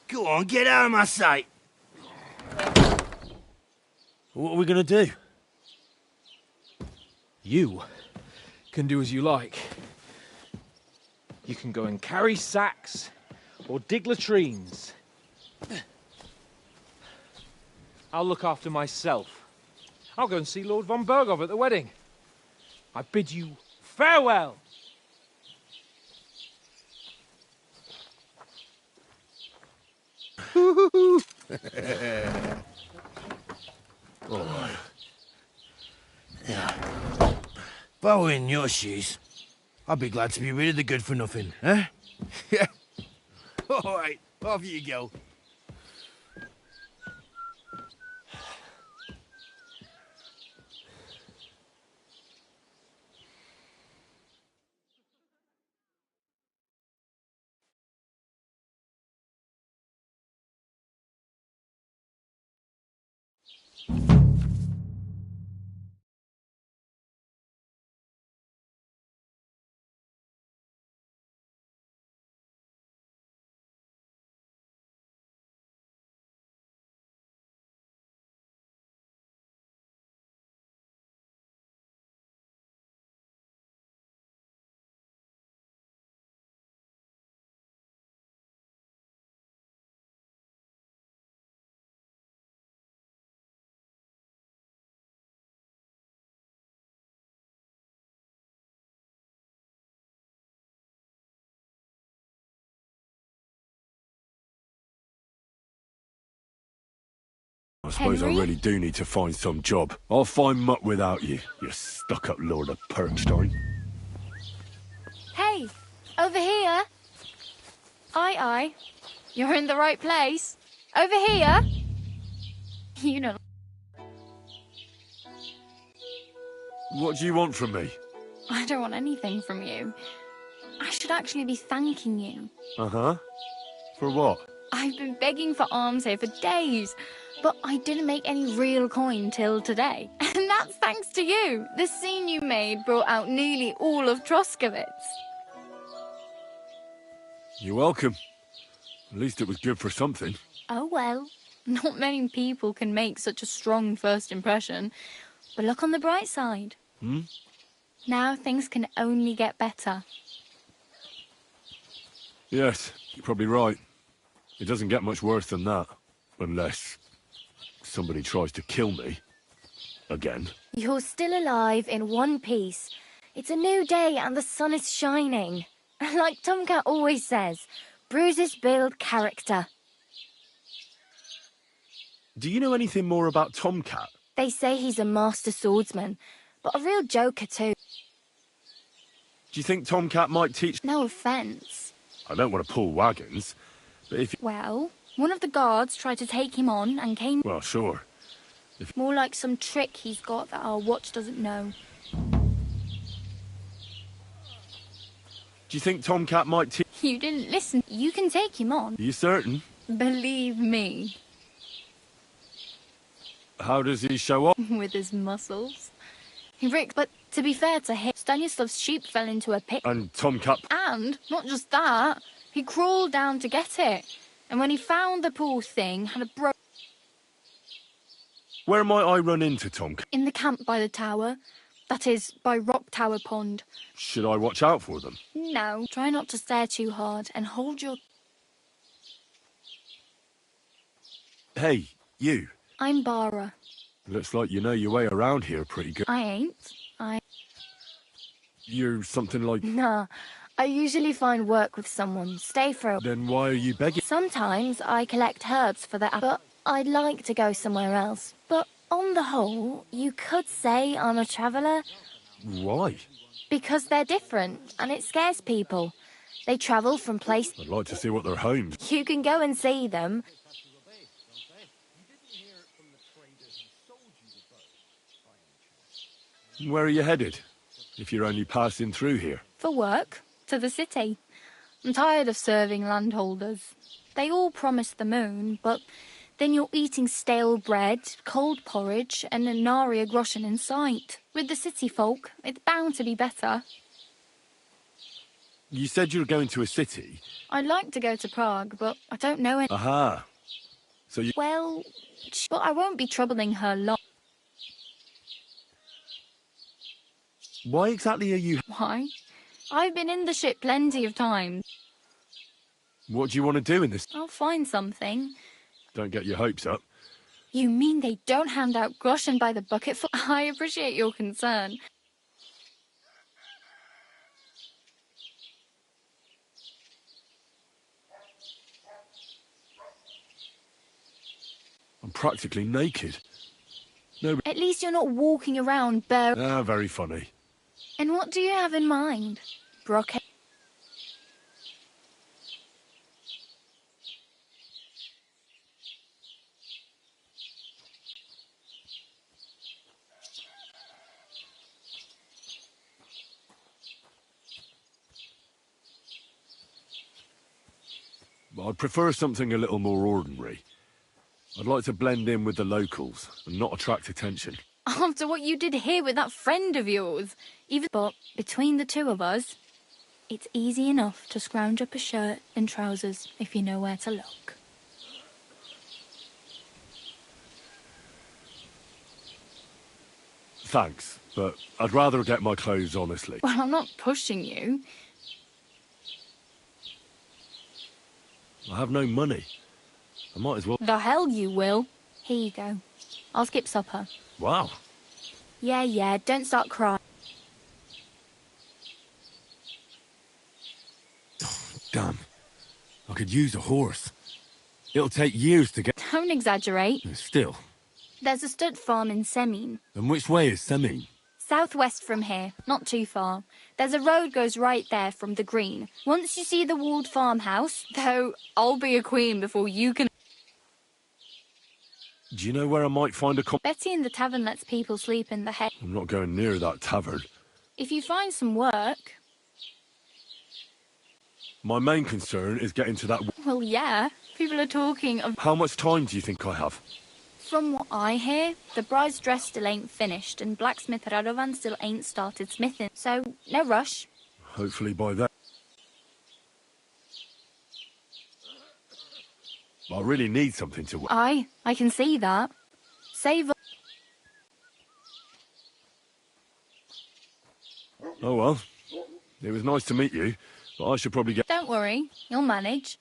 Go on, get out of my sight. What are we gonna do? You can do as you like. You can go and carry sacks or dig latrines. I'll look after myself. I'll go and see Lord von Berghoff at the wedding. I bid you farewell. All right. Yeah. If I were in your shoes, I'd be glad to be rid of the good for nothing, eh? Yeah. All right, off you go. suppose I Henry? really do need to find some job. I'll find mutt without you, you stuck-up Lord of Perkstein. Hey, over here. Aye. You're in the right place. Over here. You know. What do you want from me? I don't want anything from you. I should actually be thanking you. Uh-huh. For what? I've been begging for alms here for days, but I didn't make any real coin till today. And that's thanks to you. The scene you made brought out nearly all of Troskowitz. You're welcome. At least it was good for something. Oh well, not many people can make such a strong first impression. But look on the bright side. Now things can only get better. Yes, you're probably right. It doesn't get much worse than that. Unless somebody tries to kill me. Again. You're still alive in one piece. It's a new day and the sun is shining. Like Tomcat always says, bruises build character. Do you know anything more about Tomcat? They say he's a master swordsman, but a real joker too. Do you think Tomcat might teach... No offence. I don't want to pull wagons, but if... Well, one of the guards tried to take him on and came... Well, sure. More like some trick he's got that our watch doesn't know. Do you think Tomcat might teach... You didn't listen. You can take him on. Are you certain? Believe me. How does he show up? With his muscles. Rick, but to be fair to him, Stanislav's sheep fell into a pit. And Tomcat... And, not just that, he crawled down to get it. And when he found the poor thing, had a broke... Where might I run into Tomcat? In the camp by the tower. That is, by Rock Tower Pond. Should I watch out for them? No, try not to stare too hard and hold your... Hey, you. I'm Bara. Looks like you know your way around here pretty good. I ain't. You're something like... Nah. I usually find work with someone, stay for a... Then why are you begging? Sometimes I collect herbs for the... But I'd like to go somewhere else. But on the whole, you could say I'm a traveller. Why? Because they're different, and it scares people. They travel from place... I'd like to see what their homes... You can go and see them. Where are you headed? If you're only passing through here. For work. To the city. I'm tired of serving landholders. They all promise the moon, but then you're eating stale bread, cold porridge, and a nary a groschen in sight. With the city folk, it's bound to be better. You said you were going to a city? I'd like to go to Prague, but I don't know any... Aha. So you... Well, but I won't be troubling her long. Why exactly are you... Why? I've been in the ship plenty of times. What do you want to do in this... I'll find something. Don't get your hopes up. You mean they don't hand out groschen by the bucketful? I appreciate your concern. I'm practically naked. No... At least you're not walking around bare... Ah, very funny. And what do you have in mind? Brocade? I'd prefer something a little more ordinary. I'd like to blend in with the locals and not attract attention. After what you did here with that friend of yours. But between the two of us, it's easy enough to scrounge up a shirt and trousers if you know where to look. Thanks, but I'd rather get my clothes honestly. Well, I'm not pushing you. I have no money. I might as well... The hell you will. Here you go. I'll skip supper. Wow. Yeah, don't start crying. Damn. I could use a horse. It'll take years to get... Don't exaggerate. Still, There's a stud farm in Semine. And which way is Semine? Southwest from here, not too far. There's a road goes right there from the green. Once you see the walled farmhouse, though I'll be a queen before you can... Do you know where I might find a Betty in the tavern lets people sleep in the hay. I'm not going near that tavern. If you find some work... My main concern is getting to that... Well, yeah. People are talking of... How much time do you think I have? From what I hear, the bride's dress still ain't finished, and blacksmith Radovan still ain't started smithing. So, no rush. Hopefully by then. I really need something to... I can see that. Save... Oh well. It was nice to meet you, but I should probably get... Don't worry, you'll manage.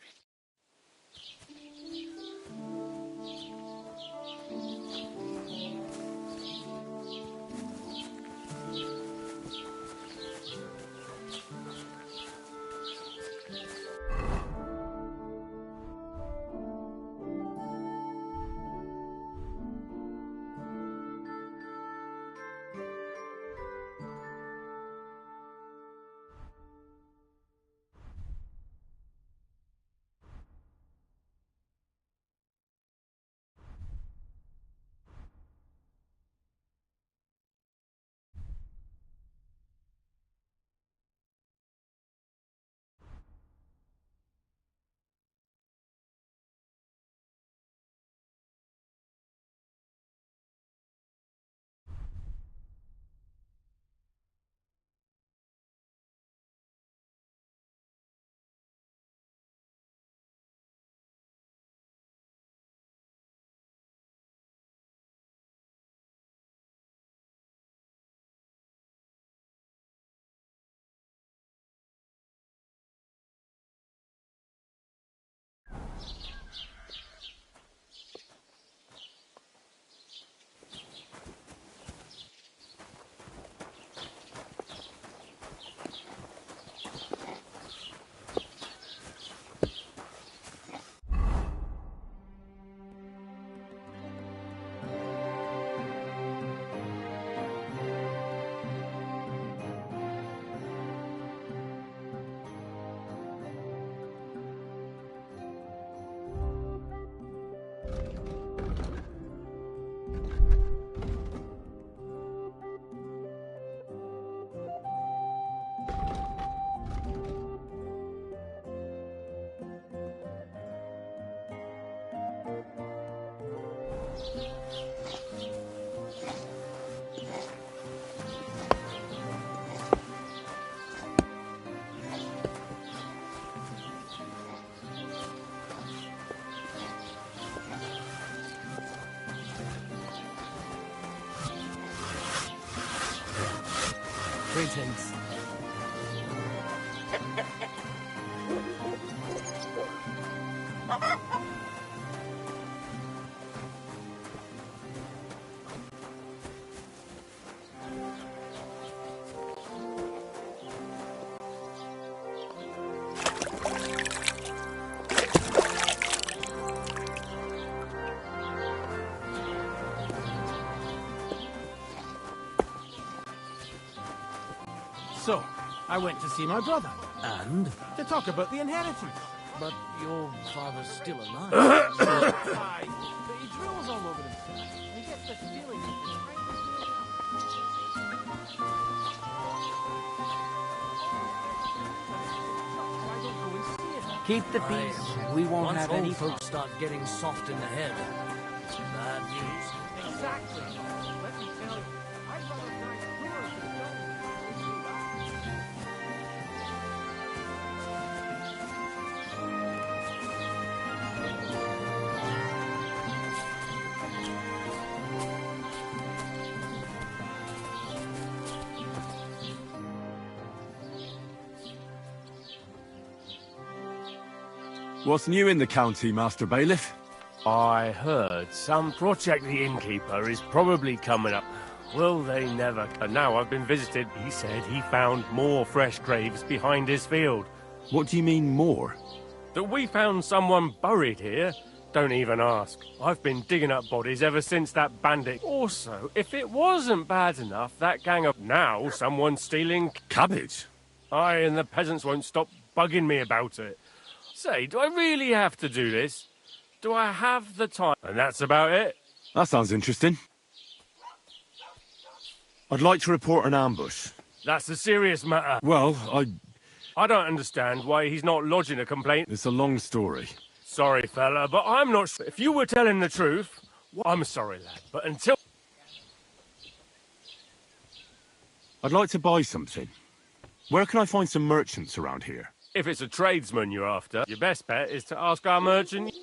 Greetings. So, I went to see my brother. And? To talk about the inheritance. But your father's still alive. Aye, but he drools all over himself. He gets the feeling Keep the peace. We won't Once have old any folks start getting soft in the head, it's bad news. Exactly. Let me tell you, I'd rather die poor than What's new in the county, Master Bailiff? I heard some project the innkeeper is probably coming up. Will they never? And now I've been visited. He said he found more fresh graves behind his field. What do you mean more? That we found someone buried here Don't even ask. I've been digging up bodies ever since that bandit. Also, if it wasn't bad enough, that gang of... Now someone's stealing... Cabbage? Aye, and the peasants won't stop bugging me about it. Say, do I really have to do this? Do I have the time? And that's about it. That sounds interesting. I'd like to report an ambush. That's a serious matter. Well, I don't understand why he's not lodging a complaint. It's a long story. Sorry, fella, but I'm not sure. If you were telling the truth... I'm sorry, lad, but until... I'd like to buy something. Where can I find some merchants around here? If it's a tradesman you're after, your best bet is to ask our merchant...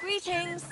Greetings.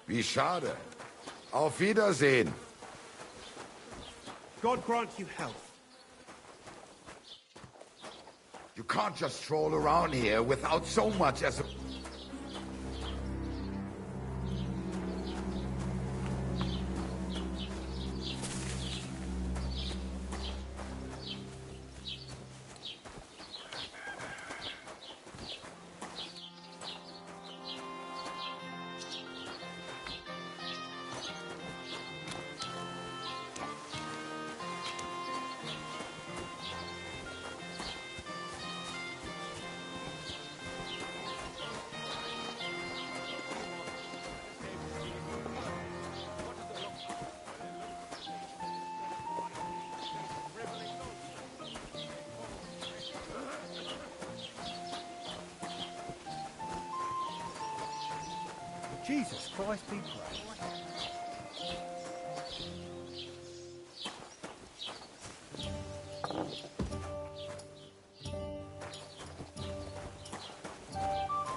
Wie schade. Auf Wiedersehen. God grant you health. You can't just stroll around here without so much as a... Jesus Christ be praised.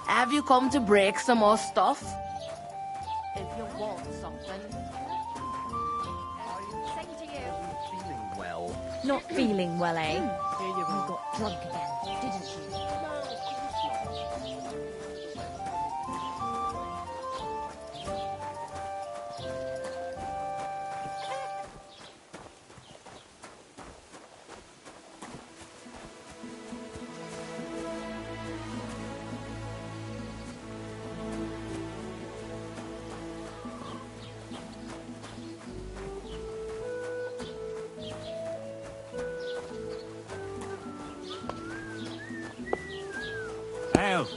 Have you come to break some more stuff? If you want something. Same to you. Feeling well. Not feeling well, eh? Here you You go. got drunk again, didn't you? Ale.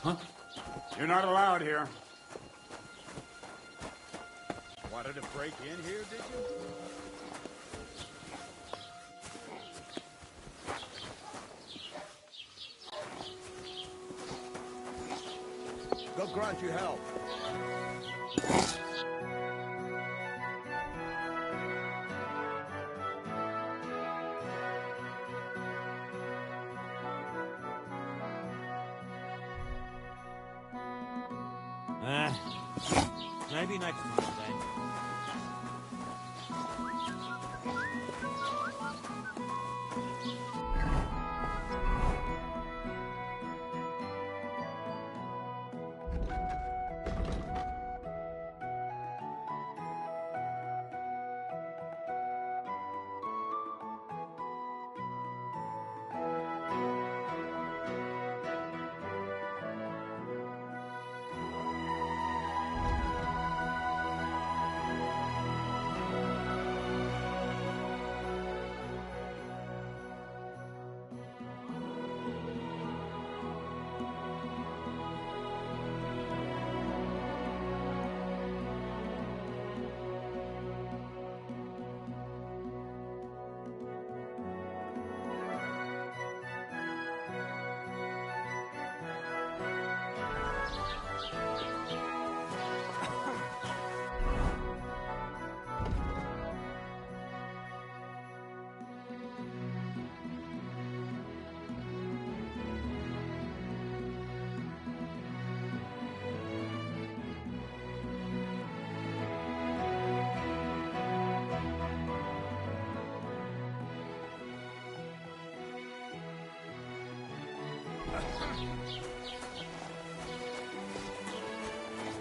Huh? You're not allowed here. Wanted to break in here, did you? God grant you help. Maybe next time then.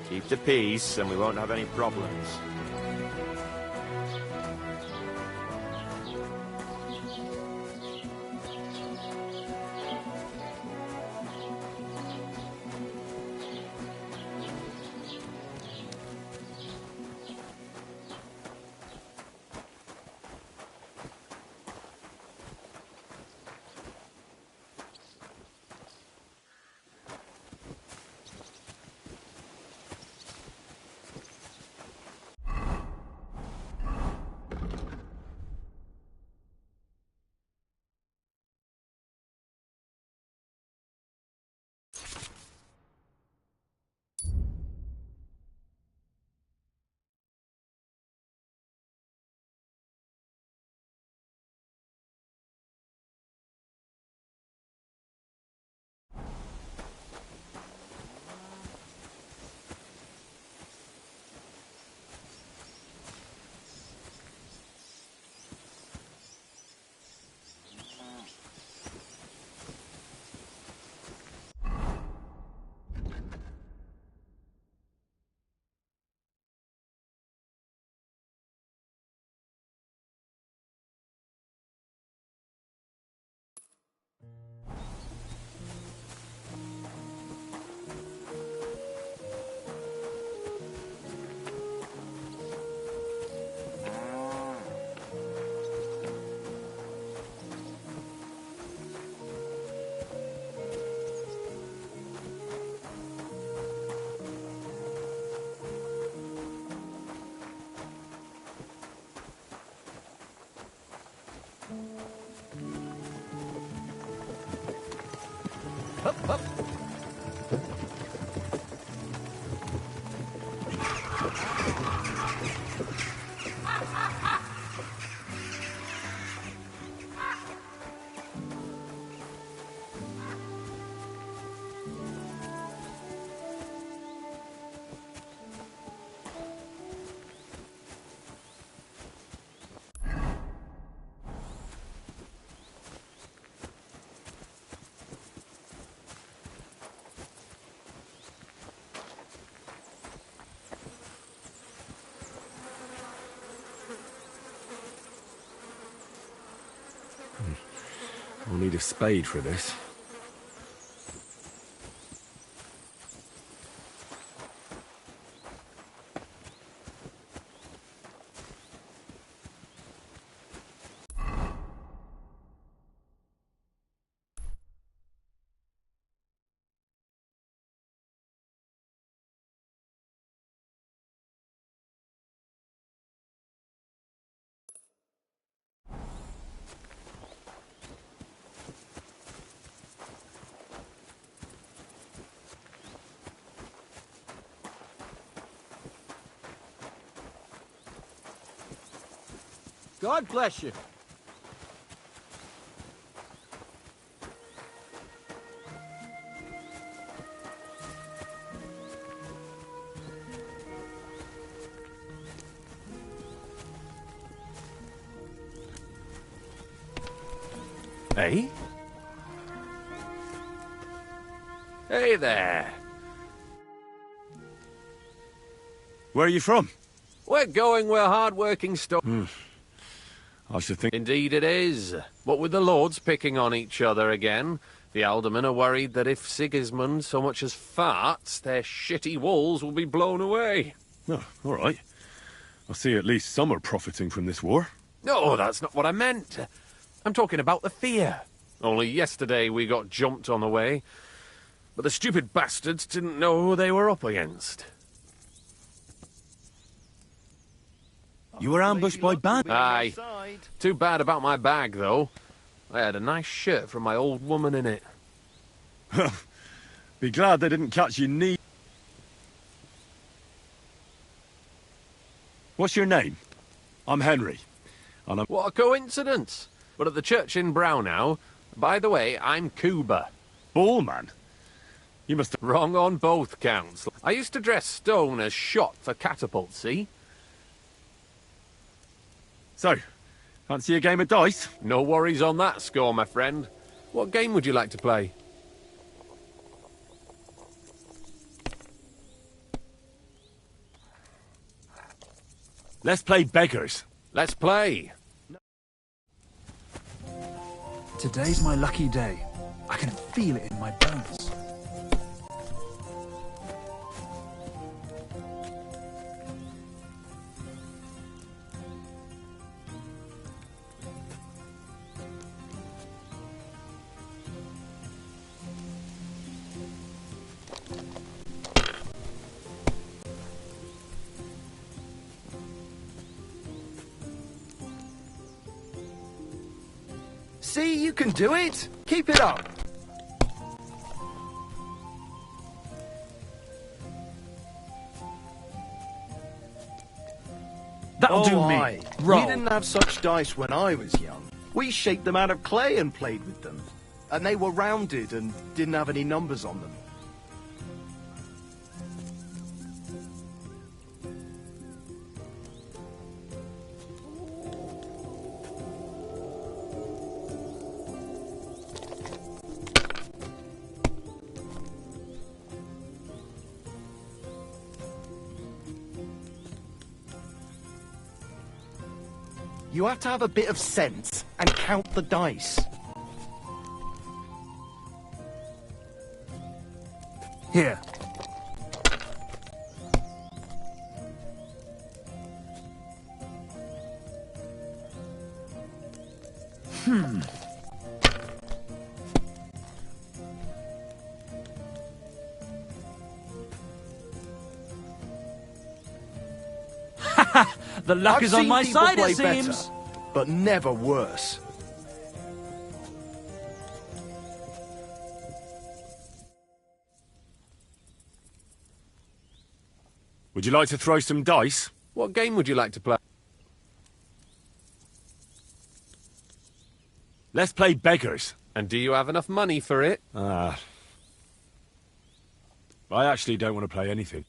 Keep the peace, and we won't have any problems. Up, up. We'll need a spade for this. God bless you. Eh? Hey there. Where are you from? We're going where hard-working I should think... Indeed it is. What with the lords picking on each other again, the aldermen are worried that if Sigismund so much as farts, their shitty walls will be blown away. Oh, all right. I see at least some are profiting from this war. No, that's not what I meant. I'm talking about the fear. Only yesterday we got jumped on the way, but the stupid bastards didn't know who they were up against. You were ambushed by bandits? Aye. Too bad about my bag, though. I had a nice shirt from my old woman in it. Be glad they didn't catch you knee. What's your name? I'm Henry. And I'm... What a coincidence! But at the church in Brownhow, by the way, I'm Cuba. Ballman? You must have... Wrong on both counts. I used to dress stone as shot for catapult, see? So, fancy a game of dice? No worries on that score, my friend. What game would you like to play? Let's play beggars. Let's play. Today's my lucky day. I can feel it in my bones. See, you can do it. Keep it up. That'll do me. Aye. Roll. We didn't have such dice when I was young. We shaped them out of clay and played with them. And they were rounded and didn't have any numbers on them. You have to have a bit of sense and count the dice. Here. The luck I've is on seen my people side, play it seems. better, but never worse. Would you like to throw some dice? What game would you like to play? Let's play beggars. And do you have enough money for it? I actually don't want to play anything.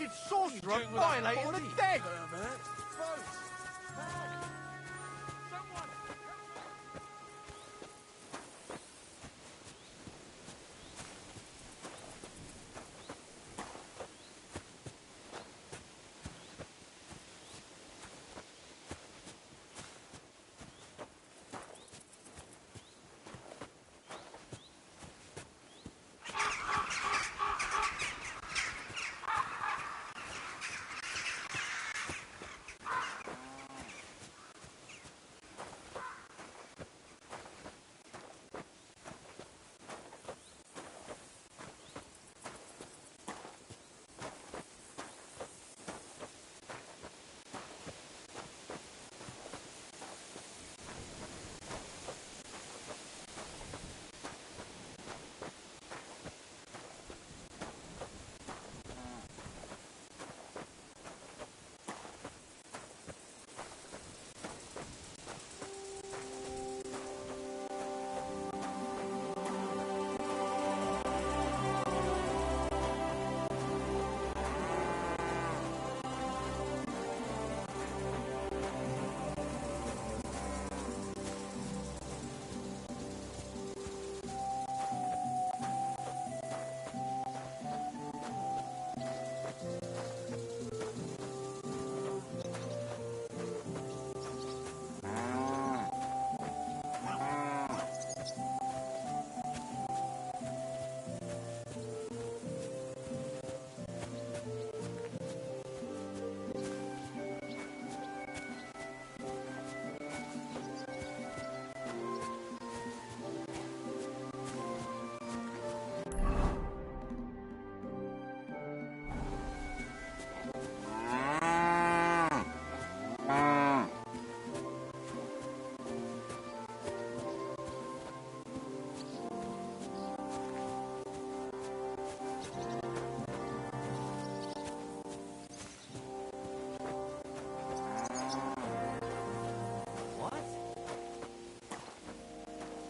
wicked sorcerer violating the dead!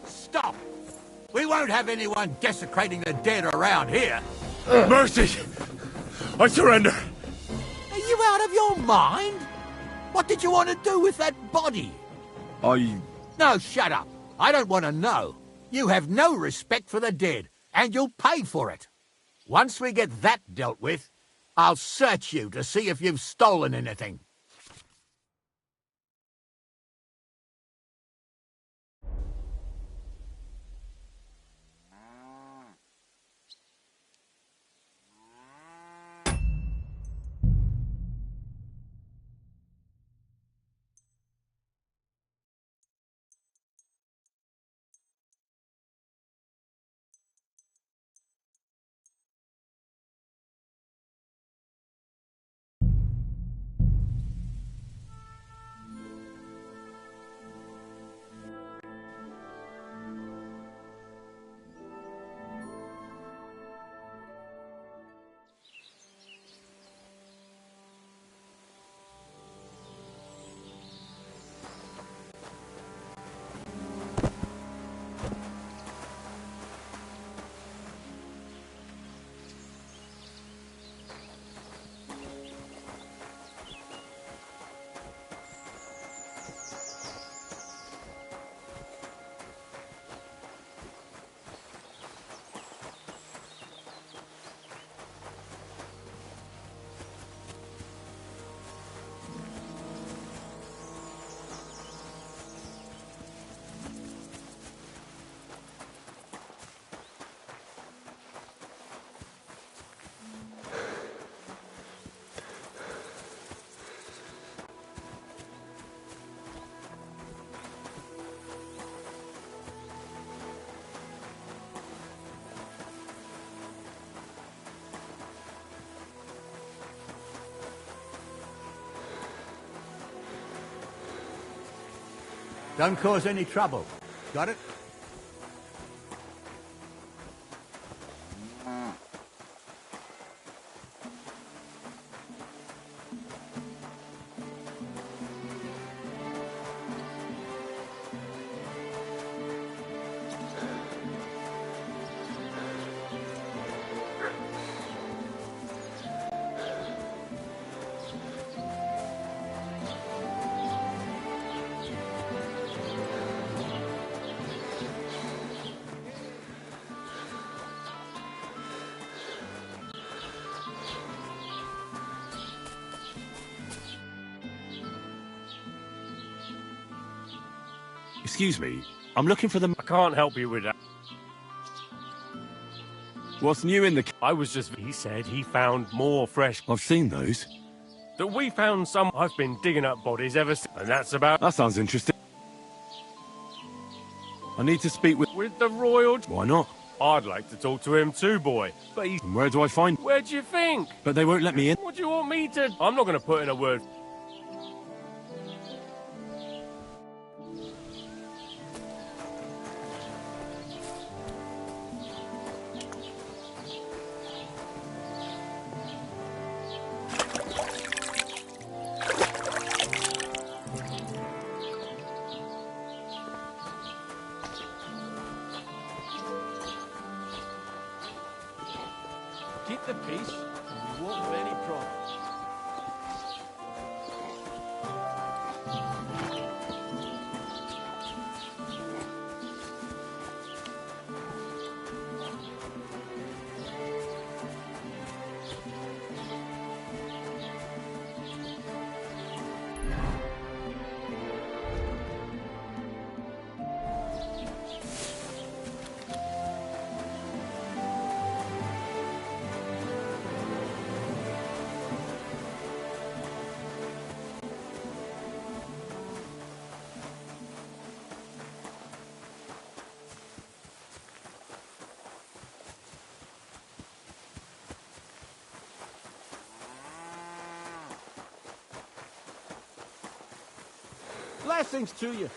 Stop! We won't have anyone desecrating the dead around here. Mercy! I surrender! Are you out of your mind? What did you want to do with that body? No, shut up. I don't want to know. You have no respect for the dead, and you'll pay for it. Once we get that dealt with, I'll search you to see if you've stolen anything. Don't cause any trouble. Got it? Excuse me, I'm looking for the... I can't help you with that. What's new in the... He said he found more fresh... I've seen those. That we found some... I've been digging up bodies ever since, and that's about... That sounds interesting. I need to speak with... With the royal... Why not? I'd like to talk to him too, boy. But he's... And where do I find... Where do you think? But they won't let me in. What do you want me to... I'm not going to put in a word... Keep the peace, and we won't have any problems. Blessings to you.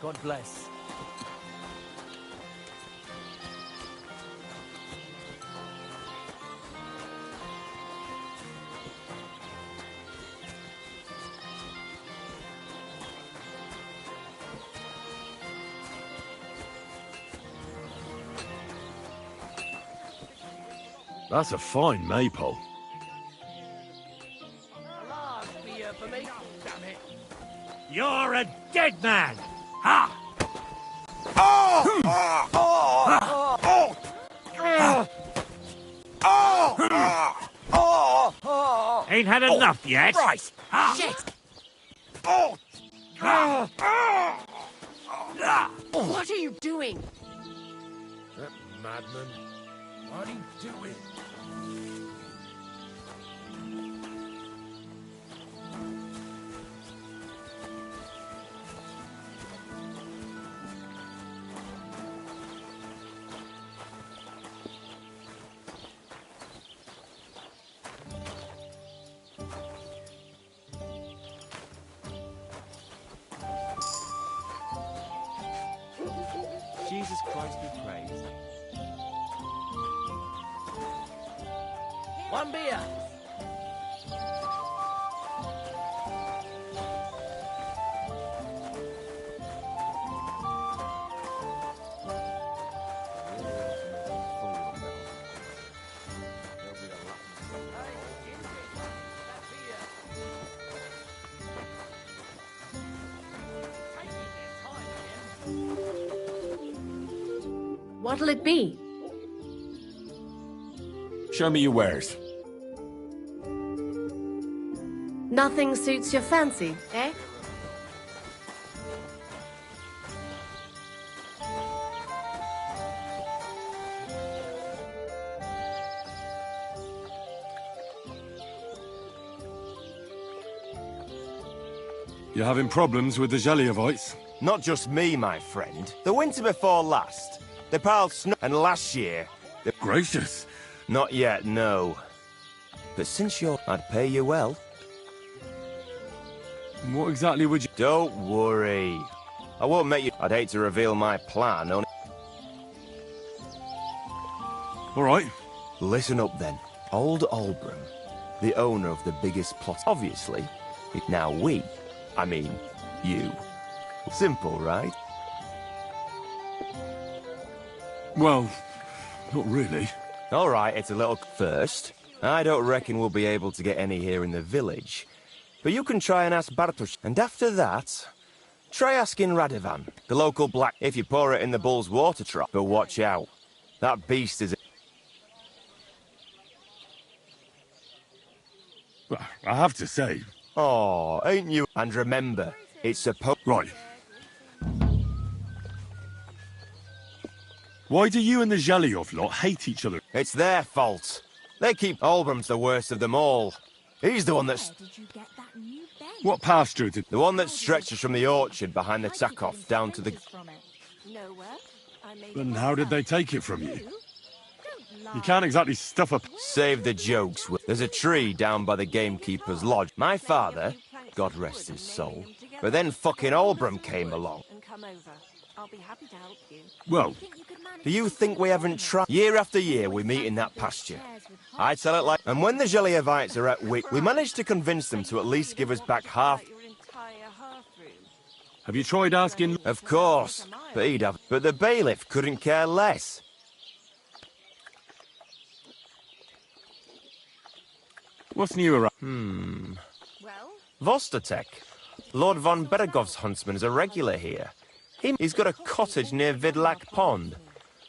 God bless. That's a fine maypole. You're a dead man! Ha! Ain't had enough yet? Christ! Ha! Shit! What are you doing? That madman. What'd he do it? Jesus Christ be praised. One beer. What'll it be? Show me your wares. Nothing suits your fancy, eh? You having problems with the Zheliovites? Not just me, my friend. The winter before last, they piled snow, and last year... Gracious! Not yet, no. But since you're... I'd pay you well. What exactly would you... Don't worry. I won't make you... I'd hate to reveal my plan, only... All right. Listen up, then. Old Olbram, the owner of the biggest plot, obviously. Now we, I mean, you. Simple, right? Well, not really. All right, it's a little... First, I don't reckon we'll be able to get any here in the village. But you can try and ask Bartosz. And after that, try asking Radovan, the local black, if you pour it in the bull's water trough. But watch out. That beast is... I have to say... Oh, ain't you? And remember, it's supposed... Right. Why do you and the Zheliov lot hate each other? It's their fault. They keep... Olbram's the worst of them all. He's the one that's... What pasture did... The one that stretches from the orchard behind the Takov down to the... And how did they take it from you? You can't exactly stuff up... Save the jokes. There's a tree down by the gamekeeper's lodge. My father, God rest his soul, but then fucking Olbram came along. Well... Do you think we haven't tried? Year after year we meet in that pasture. I tell it like... And when the Zheliovites are at Wick, we managed to convince them to at least give us back half... Have you tried asking... Of course, but he'd have... But the bailiff couldn't care less. What's new around... Vostatek. Lord von Beregov's huntsman is a regular here. He's got a cottage near Vidlak Pond.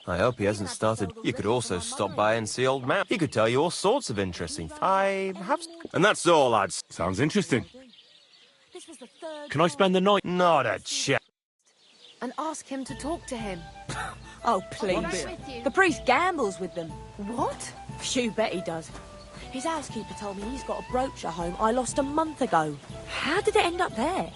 I hope he hasn't started... You could also stop by and see Old Man. He could tell you all sorts of interesting... I have... And that's all, lads. Sounds interesting. Can I spend the night? Not a chance. And ask him to talk to him. Oh, please. The priest gambles with them. What? You bet he does. His housekeeper told me he's got a brooch at home I lost a month ago. How did it end up there?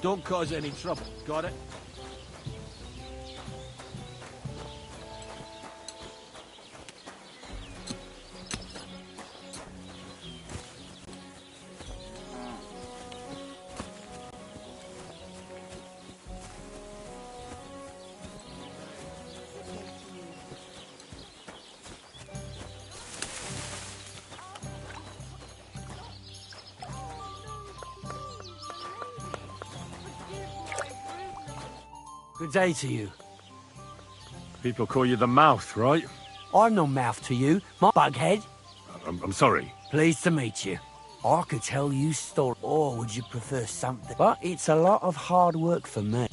Don't cause any trouble. Got it? Good day to you. People call you the Mouth, right? I'm no mouth to you, my bughead. I'm sorry. Pleased to meet you. I could tell you story, or would you prefer something? But it's a lot of hard work for me.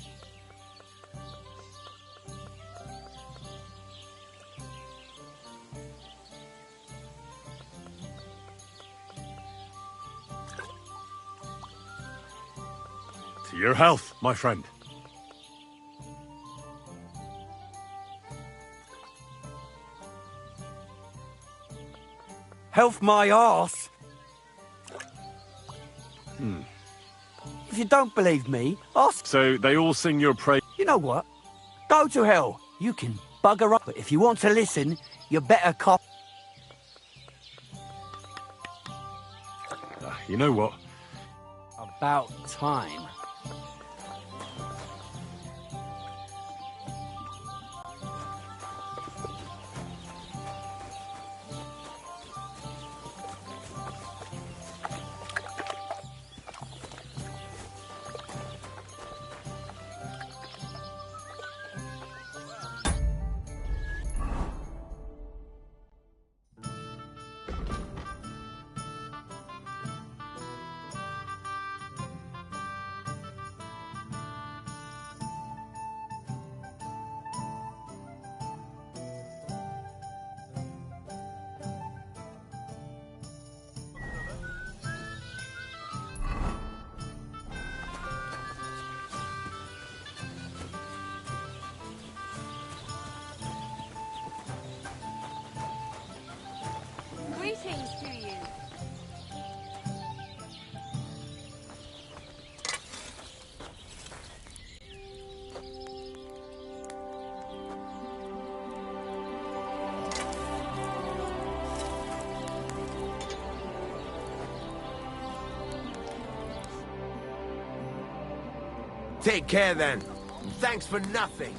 To your health, my friend. Health my arse. If you don't believe me, ask. So they all sing your praise. You know what? Go to hell. You can bugger up. But if you want to listen, you better cop. You know what? About time. Greetings to you. Take care then. Thanks for nothing.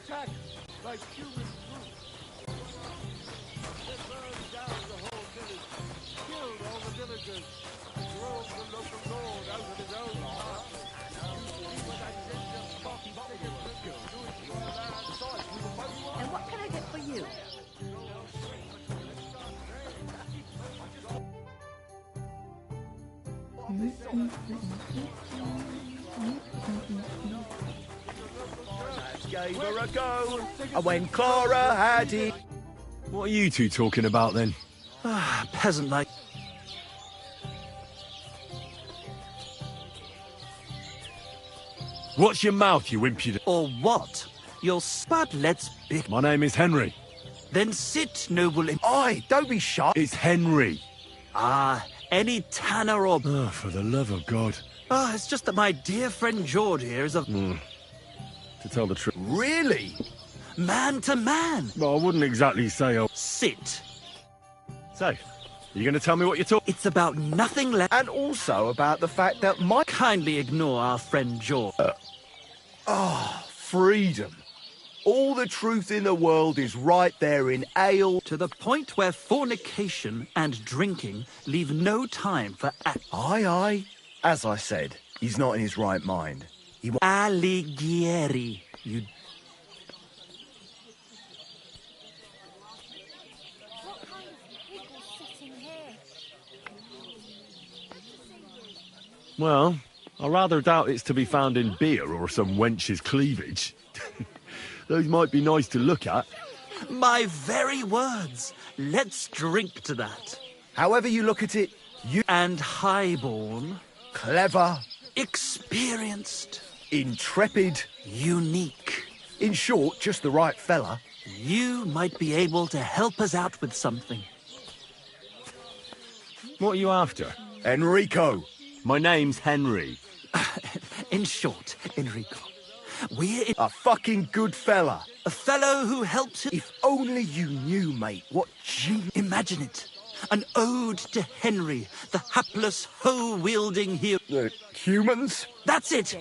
attack like human troops. They burned down the whole village, killed all the villagers, drove the local lord out of his own heart. And what can I get for you? Gave her a go, and when Clara had it... What are you two talking about then? Peasant like. Watch your mouth, you impudent... Or what? Your spud let's be. My name is Henry. Then sit, noble. Aye, don't be shy. It's Henry. Ah, any tanner or. Oh, for the love of God. Ah, it's just that my dear friend George here is a. To tell the truth. Really? Man to man. Well, I wouldn't exactly say I... Sit. So, you going to tell me what you're talking... It's about nothing less. And also about the fact that my... Kindly ignore our friend George. Freedom. All the truth in the world is right there in ale. To the point where fornication and drinking leave no time for act. Aye. As I said, he's not in his right mind. He... Alighieri, you... Well, I rather doubt it's to be found in beer or some wench's cleavage. Those might be nice to look at. My very words. Let's drink to that. However you look at it, you... And highborn. Clever. Experienced. Intrepid. Unique. In short, just the right fella. You might be able to help us out with something. What are you after? Enrico. My name's Henry. In short, Enrico, we're a fucking good fella. A fellow who helps... If only you knew, mate, what genius... Imagine it. An ode to Henry, the hapless, hoe-wielding hero. The humans? That's it.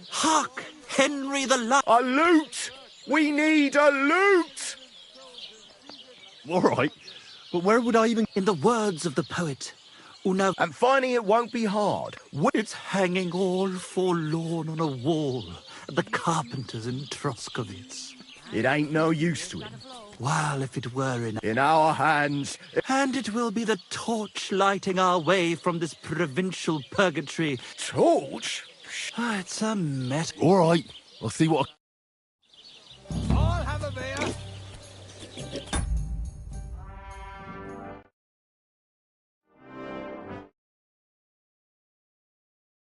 Hark, Henry the A loot! We need a loot! All right, but where would I even... In the words of the poet... And finding it won't be hard. It's hanging all forlorn on a wall at the carpenters in Troskovitz. It ain't no use to him. While if it were in our hands... And it will be the torch lighting our way from this provincial purgatory. Torch? It's a mess. All right, I'll see what...